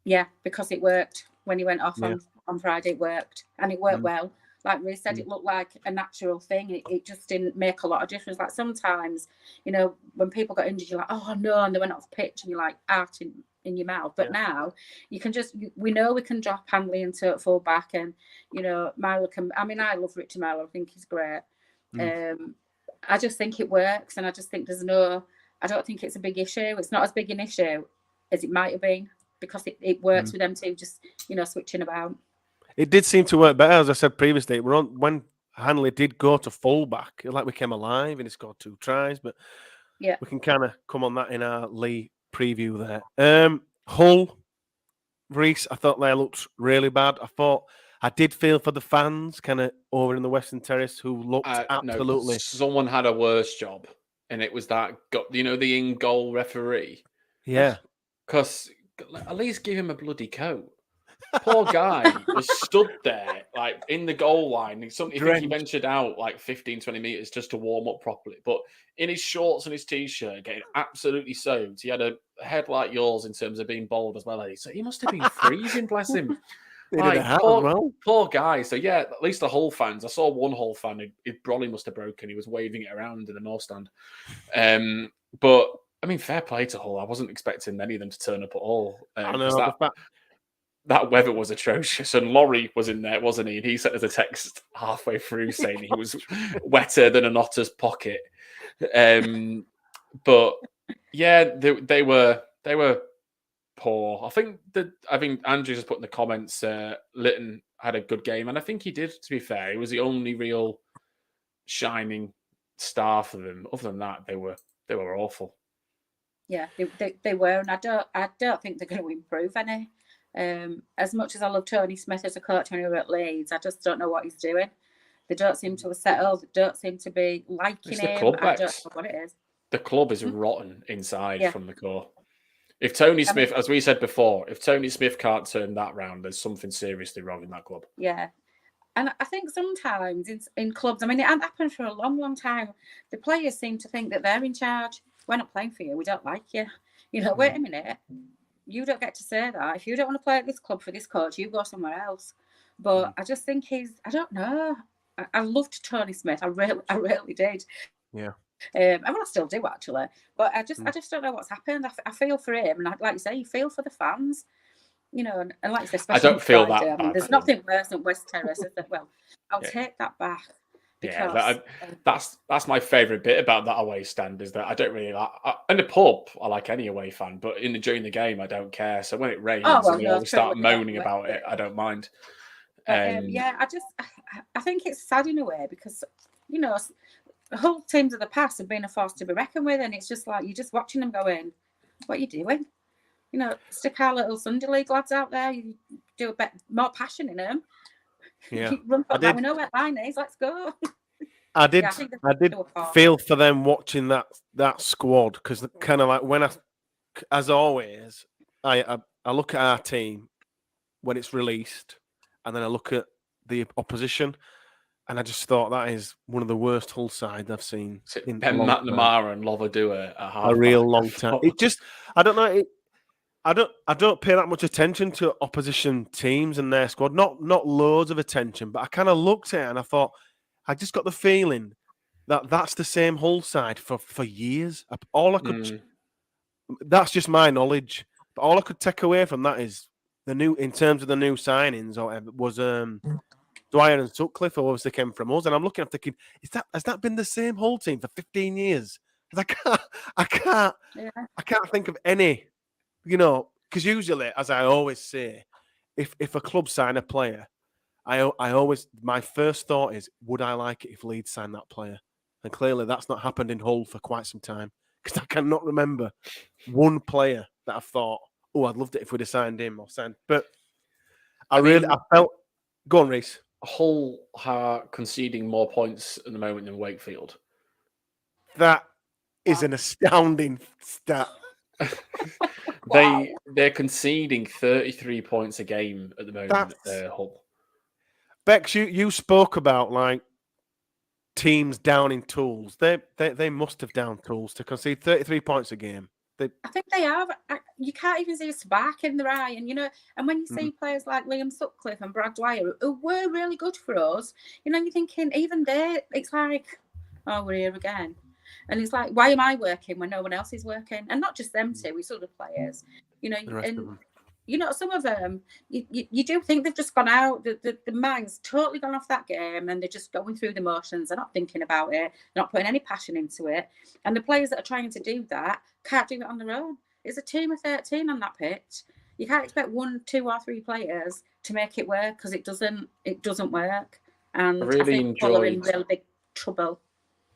Yeah, because it worked when he went off on Friday. It worked, and it worked well. Like we said, it looked like a natural thing. It just didn't make a lot of difference. Like sometimes, when people got injured, you're like, oh no, and they went off pitch, and you're like arting in your mouth. But now you can we know we can drop Hanley into full back, and Myler can. I mean, I love Richie Myler. I think he's great. I just think it works, and I just think I don't think it's a big issue. It's not as big an issue as it might have been, because it works with them two just switching about. It did seem to work better, as I said previously. When Hanley did go to fullback, like we came alive and he scored 2 tries. But we can kind of come on that in our Lee preview there. Hull, Reece, I thought they looked really bad. I did feel for the fans kind of over in the Western Terrace who looked absolutely. No, someone had a worse job, and it was that the in-goal referee. Yeah. Because at least give him a bloody coat. Poor guy was stood there, like in the goal line. You think he ventured out like 15, 20 meters just to warm up properly. But in his shorts and his t-shirt, getting absolutely soaked. He had a head like yours in terms of being bald as well, Eddie. So he must have been freezing, bless him. They did a hat as well. Poor guy. So yeah, at least the Hull fans. I saw one Hull fan. His brolly must have broken. He was waving it around in the North Stand. But I mean, fair play to Hull. I wasn't expecting any of them to turn up at all. I know, That weather was atrocious, and Laurie was in there, wasn't he? And he sent us a text halfway through saying he was wetter than an otter's pocket. But yeah, they were poor. I think Andrew just put in the comments. Litton had a good game, and I think he did. To be fair, he was the only real shining star for them. Other than that, they were awful. Yeah, they were, and I don't think they're going to improve any. As much as I love Tony Smith as a coach when he was at Leeds, I just don't know what he's doing. They don't seem to have settled. They don't seem to be liking him. I don't know what it is. The club is rotten inside from the core. If Tony Smith, as we said before, if Tony Smith can't turn that round, there's something seriously wrong in that club. Yeah. And I think sometimes in clubs, I mean, it hasn't happened for a long, long time. The players seem to think that they're in charge. We're not playing for you. We don't like you. You know, wait a minute. You don't get to say that. If you don't want to play at this club for this coach, you go somewhere else. But I just think I don't know. I loved Tony Smith. I really did. Yeah. I still do actually. But I just don't know what's happened. I feel for him. And like you say, you feel for the fans. You know, and like I say, I don't feel that bad. There's nothing worse than West Terrace. Well, I'll take that back. Because, that's my favourite bit about that away stand is that I don't really like. In the pub, I like any away fan, but during the game, I don't care. So when it rains and we all start moaning about it, I don't mind. I think it's sad in a way because you know, the whole teams of the past have been a force to be reckoned with, and it's just like you're just watching them going, "What are you doing?" You know, stick our little Sunday League lads out there. You do a bit more passion in them. Yeah, run for that. We know where line is. Let's go. I did feel for them watching that squad because kind of like as always, I look at our team when it's released, and then I look at the opposition, and I just thought that is one of the worst Hull sides I've seen in McNamara and Lovadua a real long time. It just I don't know. I don't pay that much attention to opposition teams and their squad. Not loads of attention, but I kind of looked at it and I thought I just got the feeling that that's the same Hull side for years. All I could that's just my knowledge. But all I could take away from that is in terms of the new signings or whatever was Dwyer and Sutcliffe, who obviously came from us. And I'm looking, I'm thinking, has that been the same Hull team for 15 years? Because I can't think of any. You know, because usually, as I always say, if a club sign a player, I always my first thought is, would I like it if Leeds signed that player? And clearly, that's not happened in Hull for quite some time because I cannot remember one player that I've thought, oh, I'd loved it if we'd have signed him or signed. But I felt. Go on, Reese. Hull are conceding more points at the moment than Wakefield. That is an astounding stat. They're conceding 33 points a game at the moment. Hull. Bex, you spoke about like teams down in tools. They must have down tools to concede 33 points a game. I think they are. You can't even see a spark in their eye, and you know. And when you see players like Liam Sutcliffe and Brad Dwyer, who were really good for us, you know, you're thinking even there, it's like, oh, we're here again. And it's like, why am I working when no one else is working? And not just them two, it's other players. You know, and you know, some of them, you do think they've just gone out. The mind's totally gone off that game, and they're just going through the motions. They're not thinking about it. They're not putting any passion into it. And the players that are trying to do that can't do it on their own. It's a team of 13 on that pitch. You can't expect 1, 2, or 3 players to make it work because it doesn't work. And I think they're in real big trouble.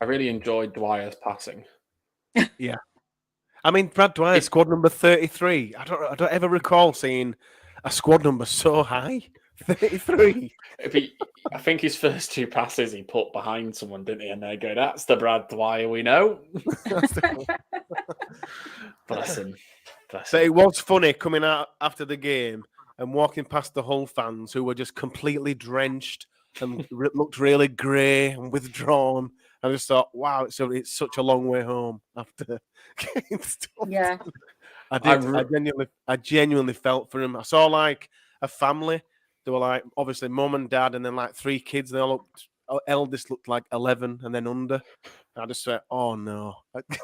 I really enjoyed Dwyer's passing. Yeah. I mean, Brad Dwyer, squad number 33. I don't ever recall seeing a squad number so high. 33. I think his first 2 passes he put behind someone, didn't he? And they go, that's the Brad Dwyer we know. Bless him. So it was funny coming out after the game and walking past the Hull fans who were just completely drenched and looked really grey and withdrawn. I just thought, wow, it's such a long way home after getting stuff. Yeah, I genuinely felt for him. I saw like a family They were like, obviously, mum and dad, and then like 3 kids. They all looked, eldest looked like 11 and then under. I just went, oh no,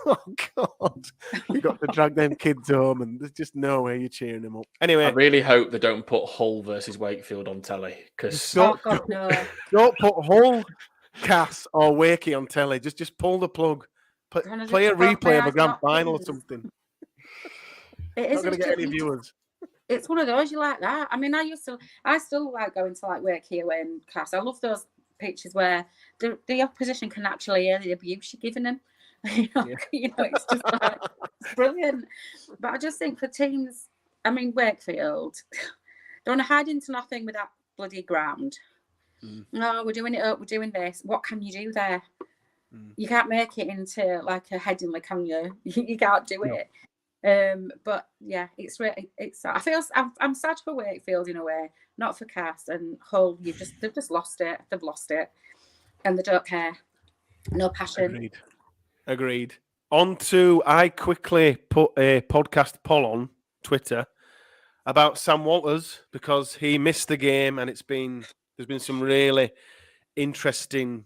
oh God, you got to drag them kids home, and there's just no way you're cheering them up. Anyway, I really hope they don't put Hull versus Wakefield on telly because Oh God, no. don't put Hull, Cass, or Wakey on telly. Just pull the plug. Gonna Play a just cross my replay of a eyes, grand not final or things. something. It Not is. going to get any viewers. It's one of those you like that. I mean, I still like going to like Wakey away and Cass. I love those pictures where the opposition can actually hear the abuse you're giving them. It's just like it's brilliant. But I just think for teams, I mean, Wakefield, they want to hide into nothing with that bloody ground. No, we're doing it up. We're doing this. What can you do there? You can't make it into like a Headingley, can you? You can't do it. But yeah, it's I'm sad for Wakefield in a way, not for Cass and Hull. They've just lost it. They've lost it, and they don't care. No passion. Agreed. I quickly put a podcast poll on Twitter about Sam Walters because he missed the game, and there's been some really interesting,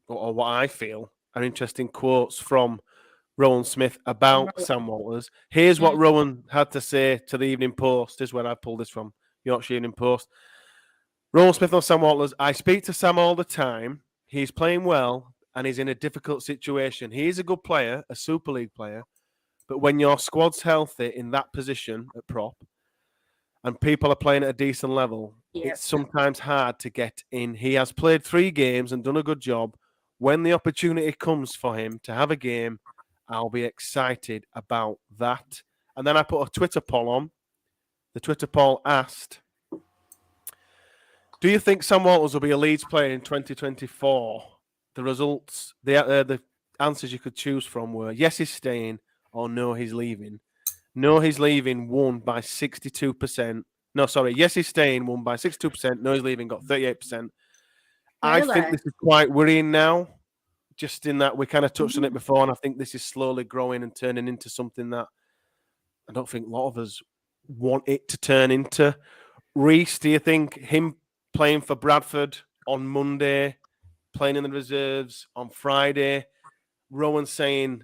or what I feel are interesting quotes from Rowan Smith about Sam Walters. Here's what Rowan had to say to the Evening Post. This is where I pulled this from, Yorkshire Evening Post. Rowan Smith on Sam Walters. I speak to Sam all the time. He's playing well and he's in a difficult situation. He is a good player, a Super League player, but when your squad's healthy in that position at prop and people are playing at a decent level, it's sometimes hard to get in. He has played 3 games and done a good job. When the opportunity comes for him to have a game, I'll be excited about that. And then I put a Twitter poll on. The Twitter poll asked, do you think Sam Walters will be a Leeds player in 2024? The results, the answers you could choose from were yes, he's staying, or no, he's leaving. No, he's leaving won by 62%. No, sorry, yes, he's staying won by 62%. No, he's leaving got 38%. Really? I think this is quite worrying now, just in that we kind of touched on it before, and I think this is slowly growing and turning into something that I don't think a lot of us want it to turn into. Reece, do you think him playing for Bradford on Monday, playing in the reserves on Friday, Rowan saying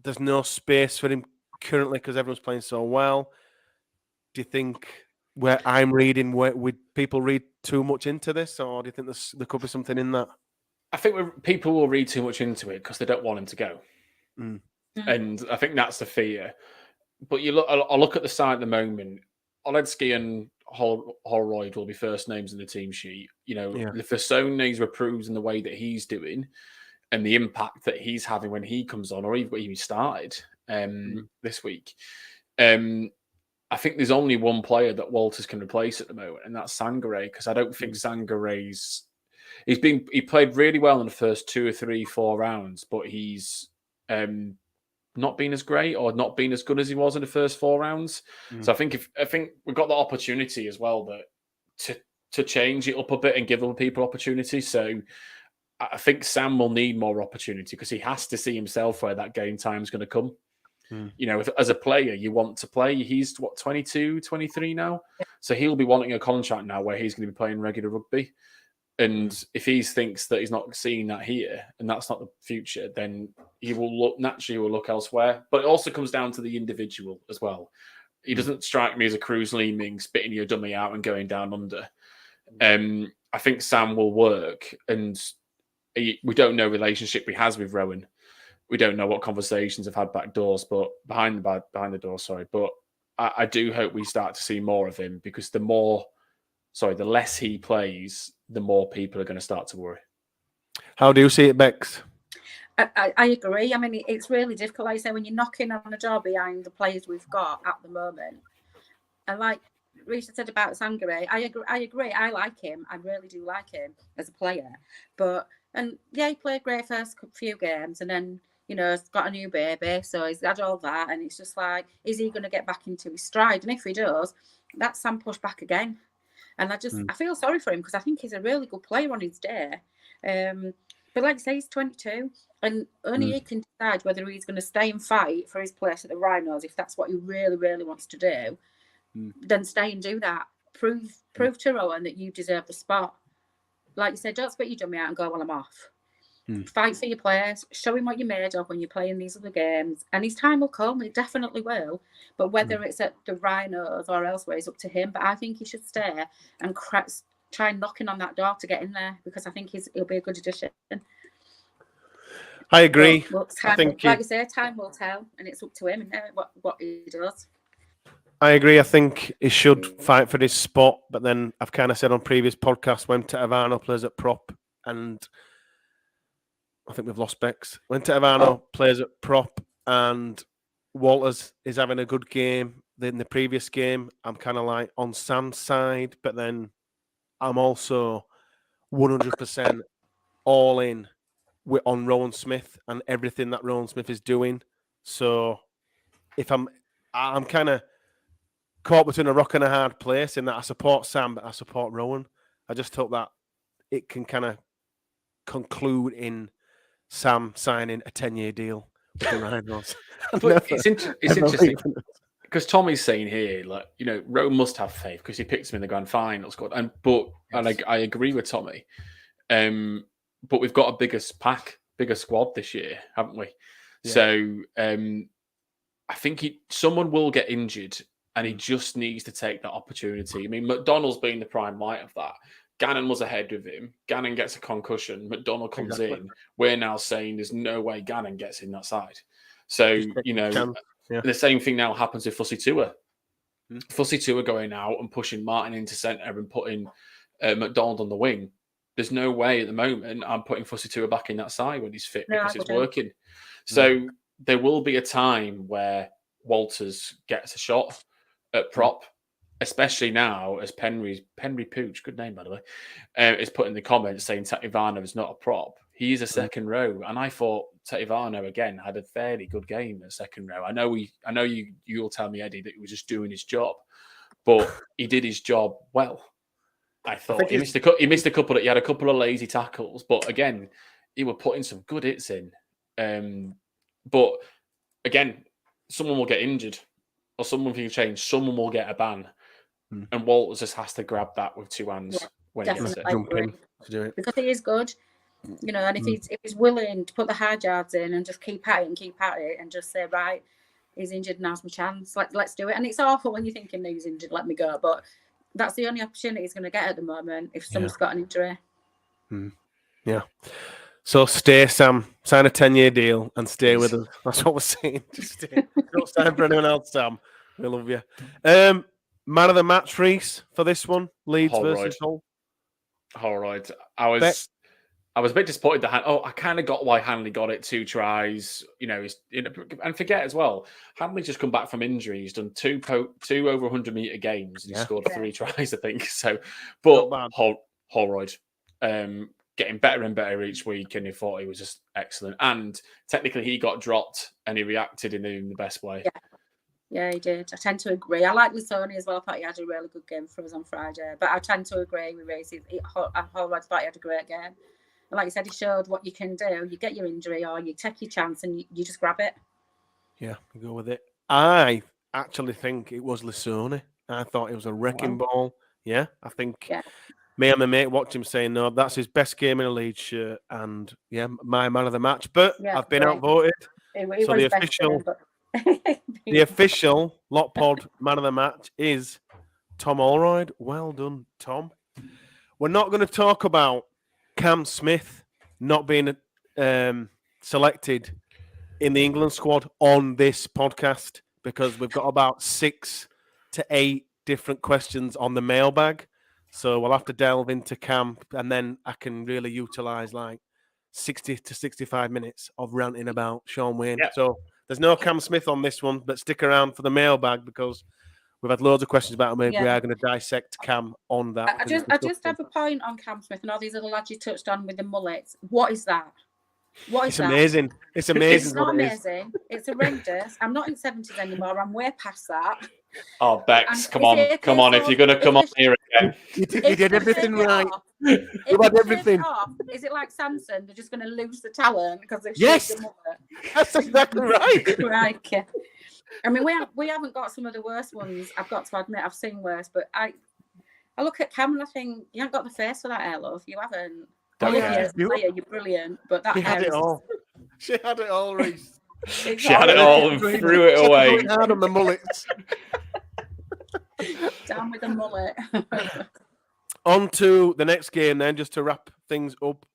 there's no space for him currently because everyone's playing so well, do you think where I'm reading, would people read too much into this, or do you think there could be something in that? I think people will read too much into it because they don't want him to go. And I think that's the fear. But I look at the side at the moment, Oledzki and Holroyd will be first names in the team sheet. If Versones improves in the way that he's doing and the impact that he's having when he comes on, or even he started this week, I think there's only one player that Walters can replace at the moment, and that's Sangaré, because I don't think Sangaré's... He played really well in the first 2 or 3, 4 rounds, but he's not been as great or not been as good as he was in the first 4 rounds. So I think we've got the opportunity as well to change it up a bit and give other people opportunity. So I think Sam will need more opportunity because he has to see himself where that game time is going to come. As a player, you want to play. He's 22, 23 now. So he'll be wanting a contract now where he's going to be playing regular rugby. And if he thinks that he's not seeing that here and that's not the future, then he will look elsewhere. But it also comes down to the individual as well. He doesn't strike me as a Cruz Leeming, spitting your dummy out and going down under. I think Sam will work, and we don't know the relationship he has with Rowan. We don't know what conversations have had back doors, but behind the door. Sorry, but I do hope we start to see more of him, because the less he plays, the more people are going to start to worry. How do you see it, Bex? I agree. I mean, it's really difficult. Like I say, when you're knocking on a door behind the players we've got at the moment, and like Reece said about Sangaré, I agree. I like him. I really do like him as a player. He played great first few games, and then he's got a new baby, so he's had all that, and it's just like, is he going to get back into his stride? And if he does, that's Sam pushed back again. And I feel sorry for him, because I think he's a really good player on his day. But like I say, he's 22, and only he can decide whether he's going to stay and fight for his place at the Rhinos. If that's what he really, really wants to do, then stay and do that. prove to Rowan that you deserve the spot. Like you said, don't spit your dummy out and go, well, I'm off. Fight for your players. Show him what you're made of when you're playing these other games. And his time will come. It definitely will. But whether it's at the Rhinos or elsewhere is up to him. But I think he should stay and try knocking on that door to get in there, because I think he'll be a good addition. I agree. Well, I think, like you say, time will tell, and it's up to him and what he does. I agree. I think he should fight for this spot. But then I've kind of said on previous podcasts when Tavano plays at prop, and I think we've lost Bex. When Tavano plays at prop and Walters is having a good game in the previous game, I'm kind of like on Sam's side, but then I'm also 100% all in on Rowan Smith and everything that Rowan Smith is doing. So if I'm kind of caught between a rock and a hard place in that I support Sam, but I support Rowan. I just hope that it can kind of conclude in Sam signing a 10-year deal with the Rhinos. But it's interesting because Tommy's saying here, like, you know, Rowan must have faith because he picked him in the grand final squad. And I agree with Tommy. But we've got a bigger squad this year, haven't we? Yeah. So I think someone will get injured, and he just needs to take that opportunity. I mean, McDonald's being the prime light of that. Gannon was ahead of him. Gannon gets a concussion. McDonald comes in. We're now saying there's no way Gannon gets in that side. So, you know, the same thing now happens with Fussy Tua. Fussy Tua going out and pushing Martin into centre and putting McDonald on the wing. There's no way at the moment I'm putting Fussy Tua back in that side when he's fit because it's working. So there will be a time where Walters gets a shot at prop, especially now as Penry Pooch, good name by the way, is put in the comments saying Tativano is not a prop. He is a second row, and I thought Tativano again had a fairly good game at second row. I know you'll tell me, Eddie, that he was just doing his job, but he did his job well. I thought he missed a couple. He had a couple of lazy tackles, but again, he were putting some good hits in. But again, someone will get injured, or someone can change. Someone will get a ban, and Walters just has to grab that with two hands when he gets it. Jump in to do it, because he is good, you know. And if he's willing to put the hard yards in and just keep at it, and just say, right, he's injured, now's my chance. Let's do it. And it's awful when you're thinking, no, he's injured, let me go, but that's the only opportunity he's going to get at the moment if someone's got an injury. Yeah. So stay, Sam. Sign a 10-year deal and stay with us. That's what we're saying. Just stay. Don't sign for anyone else, Sam. We love you. Man of the match, Reese, for this one. Leeds versus Hull. All right. I was a bit disappointed that I kind of got why Hanley got it 2 tries. You know, and forget as well, Hanley's just come back from injury. He's done two over 100-meter games and he scored 3 tries, I think. So, but Holroyd, getting better and better each week, and he thought he was just excellent. And technically, he got dropped and he reacted in the best way. Yeah, he did. I tend to agree. I like Lusoni as well. I thought he had a really good game for us on Friday. But I tend to agree with Reece. Holroyd thought he had a great game. And like you said, he showed what you can do. You get your injury or you take your chance and you just grab it. Yeah, you go with it. I actually think it was Lusoni. I thought it was a wrecking ball. Yeah, I think me and my mate watched him saying, no, that's his best game in a Leeds shirt. And my man of the match. But I've been outvoted. So the official Lot Pod man of the match is Tom Holroyd. Well done, Tom. We're not going to talk about Cam Smith not being selected in the England squad on this podcast because we've got about 6 to 8 different questions on the mailbag. So we'll have to delve into Cam, and then I can really utilise like 60 to 65 minutes of ranting about Sean Wayne. Yeah. So there's no Cam Smith on this one, but stick around for the mailbag because we've had loads of questions about him. Maybe we are going to dissect Cam on that. I just have a point on Cam Smith and all these other lads you touched on with the mullets. What is that? It's amazing. It's amazing. It's not amazing. It's horrendous. I'm not in 70s anymore. I'm way past that. Oh, Bex, come on. If you're going to come on here again. You did everything right. You had everything. Is it like Samson? They're just going to lose the talent because they've shaved the mullet? That's exactly right. Right. Yeah. I mean, we haven't got some of the worst ones. I've got to admit, I've seen worse, but I look at Cam and I think, you haven't got the face for that hair, love. You haven't. I Don't love care. you as a player, you're brilliant, but that She hair had it is all. She had it all, Reese. it's She had it all and horrible. threw it away. Going hard on the mullets. Down with the mullet. On to the next game then, just to wrap things up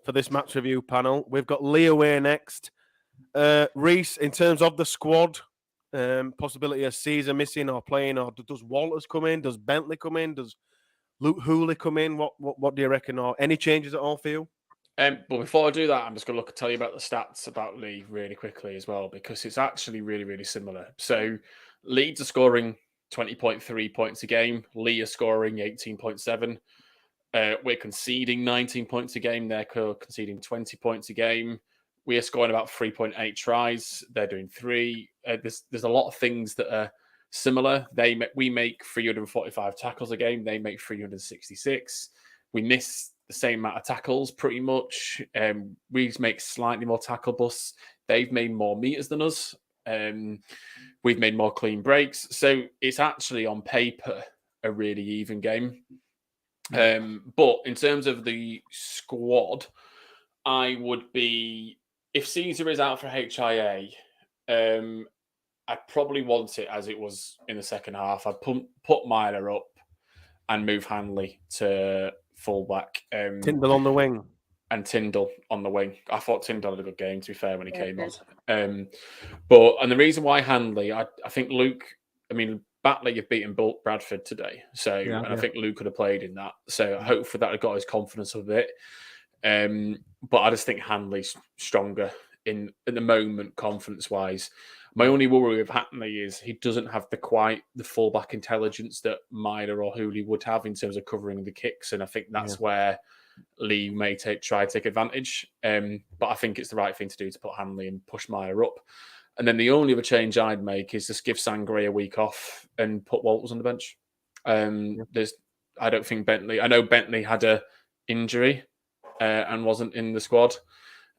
for this match review panel. We've got Lee away next. Reese, in terms of the squad, possibility of Caesar missing or playing, or does Walters come in? Does Bentley come in? Does Luke Hooley come in? What do you reckon? Or any changes at all for you? But before I do that, I'm just going to tell you about the stats about Lee really quickly as well, because it's actually really, really similar. So Leeds are scoring 20.3 points a game. Lee are scoring 18.7. We're conceding 19 points a game. They're conceding 20 points a game. We are scoring about 3.8 tries. They're doing 3. There's a lot of things that are similar. We make 345 tackles a game. They make 366. We miss the same amount of tackles, pretty much. We make slightly more tackle busts. They've made more meters than us. We've made more clean breaks. So it's actually on paper a really even game. But in terms of the squad, I would be, if Caesar is out for HIA, I'd probably want it as it was in the second half. I'd put Myler up and move Hanley to fullback. Tyndall on the wing. And Tyndall on the wing. I thought Tyndall had a good game, to be fair, when he came on. And the reason why Hanley, I think Luke, Batley have beaten Bradford today. So, I think Luke could have played in that. So hopefully that got his confidence up a bit. But I just think Hanley's stronger at the moment, confidence-wise. My only worry with Hanley is he doesn't have the fullback intelligence that Myler or Hooley would have in terms of covering the kicks. And I think that's where Lee may try to take advantage. But I think it's the right thing to do to put Hanley and push Myler up. And then the only other change I'd make is just give Sangre a week off and put Walters on the bench. I don't think Bentley. I know Bentley had a injury and wasn't in the squad.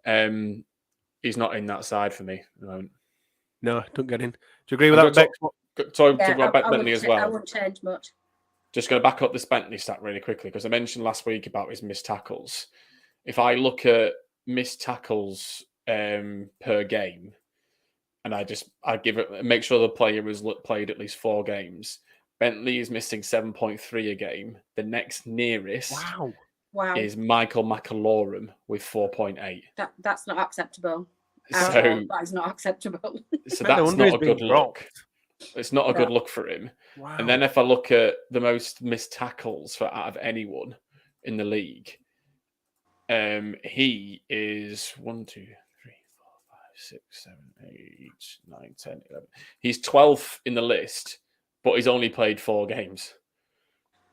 He's not in that side for me at the moment. No, don't get in. Do you agree with that, Bex? Talk about Bentley as well. I wouldn't change much. Just going to back up this Bentley stat really quickly, because I mentioned last week about his missed tackles. If I look at missed tackles per game, and I make sure the player has played at least 4 games, Bentley is missing 7.3 a game. The next nearest is Michael McAlorum with 4.8. That's not acceptable. So that is not acceptable. So that's not a good look. It's not a good look for him. Wow. And then if I look at the most missed tackles out of anyone in the league, he is 1, 2, 3, 4, 5, 6, 7, 8, 9, 10, 11. He's 12th in the list, but he's only played 4 games.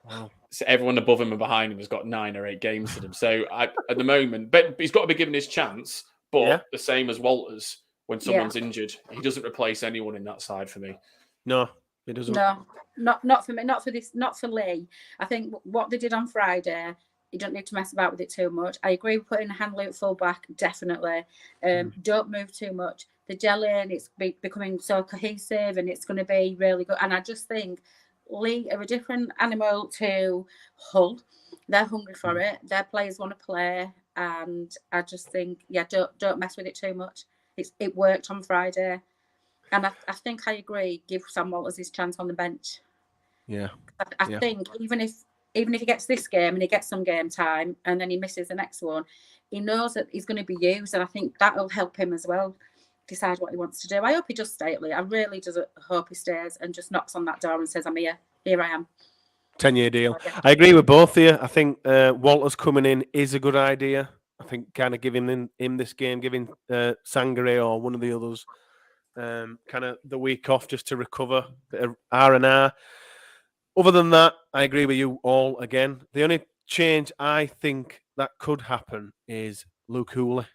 Wow. So everyone above him and behind him has got 9 or 8 games to them. So at the moment, but he's got to be given his chance. But the same as Walters, when someone's injured, he doesn't replace anyone in that side for me. No, he doesn't. No, not for me. Not for Lee. I think what they did on Friday, you don't need to mess about with it too much. I agree with putting Hanley at full back, definitely. Don't move too much. The gelling, it's becoming so cohesive, and it's going to be really good. And I just think Lee are a different animal to Hull. They're hungry for it. Their players want to play. And I just think, don't mess with it too much. It worked on Friday, and I think I agree. Give Sam Walters his chance on the bench. Yeah, I think even if he gets this game and he gets some game time, and then he misses the next one, he knows that he's going to be used, and I think that will help him as well decide what he wants to do. I hope he does stay at Lee. I really do hope he stays and just knocks on that door and says, "I'm here. Here I am." 10-year deal. I agree with both of you. I think Walters coming in is a good idea. I think kind of giving him this game, giving Sangre or one of the others kind of the week off just to recover, bit of R&R. Other than that, I agree with you all again. The only change I think that could happen is Luke Hooley.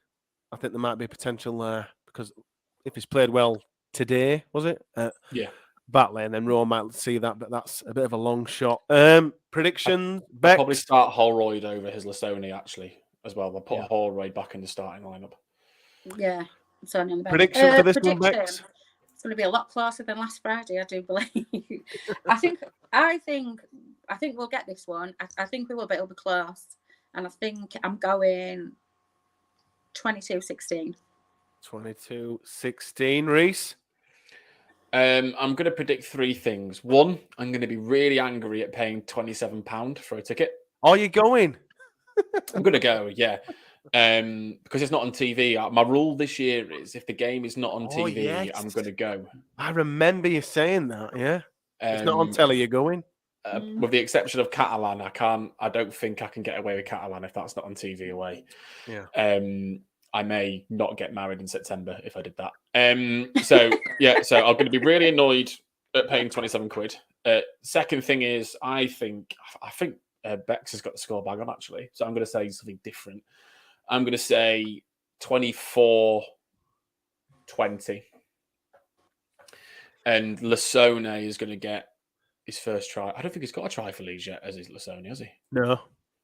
I think there might be potential there, because if he's played well today, was it? Batley, and then Rowe might see that, but that's a bit of a long shot. Predictions? I'll probably start Holroyd over Hislosoni, actually, as well. I'll put Holroyd back in the starting lineup. Yeah, it's only on the bench. Prediction for this one, Bex? It's going to be a lot closer than last Friday, I do believe. I think I think we'll get this one. I think we will, but it'll be close. And I think I'm going 22-16. 22-16, Reese. I'm going to predict 3 things. One, I'm going to be really angry at paying £27 for a ticket. Are you going? I'm going to go, yeah. Because it's not on TV. My rule this year is if the game is not on TV, yes. I'm going to go. I remember you saying that, yeah. It's not on telly, you're going. With the exception of Catalan, I don't think I can get away with Catalan if that's not on TV away. Yeah. I may not get married in September if I did that. So I'm going to be really annoyed at paying £27. Second thing is, I think Bex has got the score bag on actually, so I'm going to say something different. I'm going to say 24-20, and Lasone is going to get his first try. I don't think he's got a try for Leeds yet, as is Lasone, has he? No.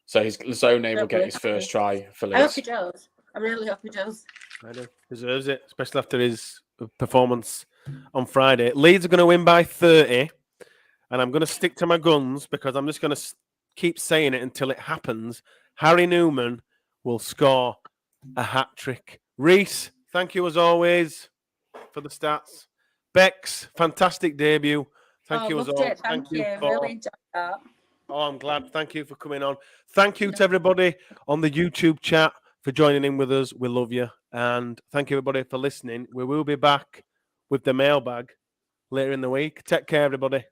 So Lasone will get his first try for Leeds. I hope he does. I really hope he does. I do. Deserves it, especially after his performance on Friday. Leeds are going to win by 30, and I'm going to stick to my guns because I'm just going to keep saying it until it happens. Harry Newman will score a hat-trick. Reese, thank you as always for the stats. Bex, fantastic debut. Thank you as always. Thank you. Really enjoyed that. Oh, I'm glad. Thank you for coming on. Thank you to everybody on the YouTube chat for joining in with us. We love you. And thank you, everybody, for listening. We will be back with the mailbag later in the week. Take care, everybody.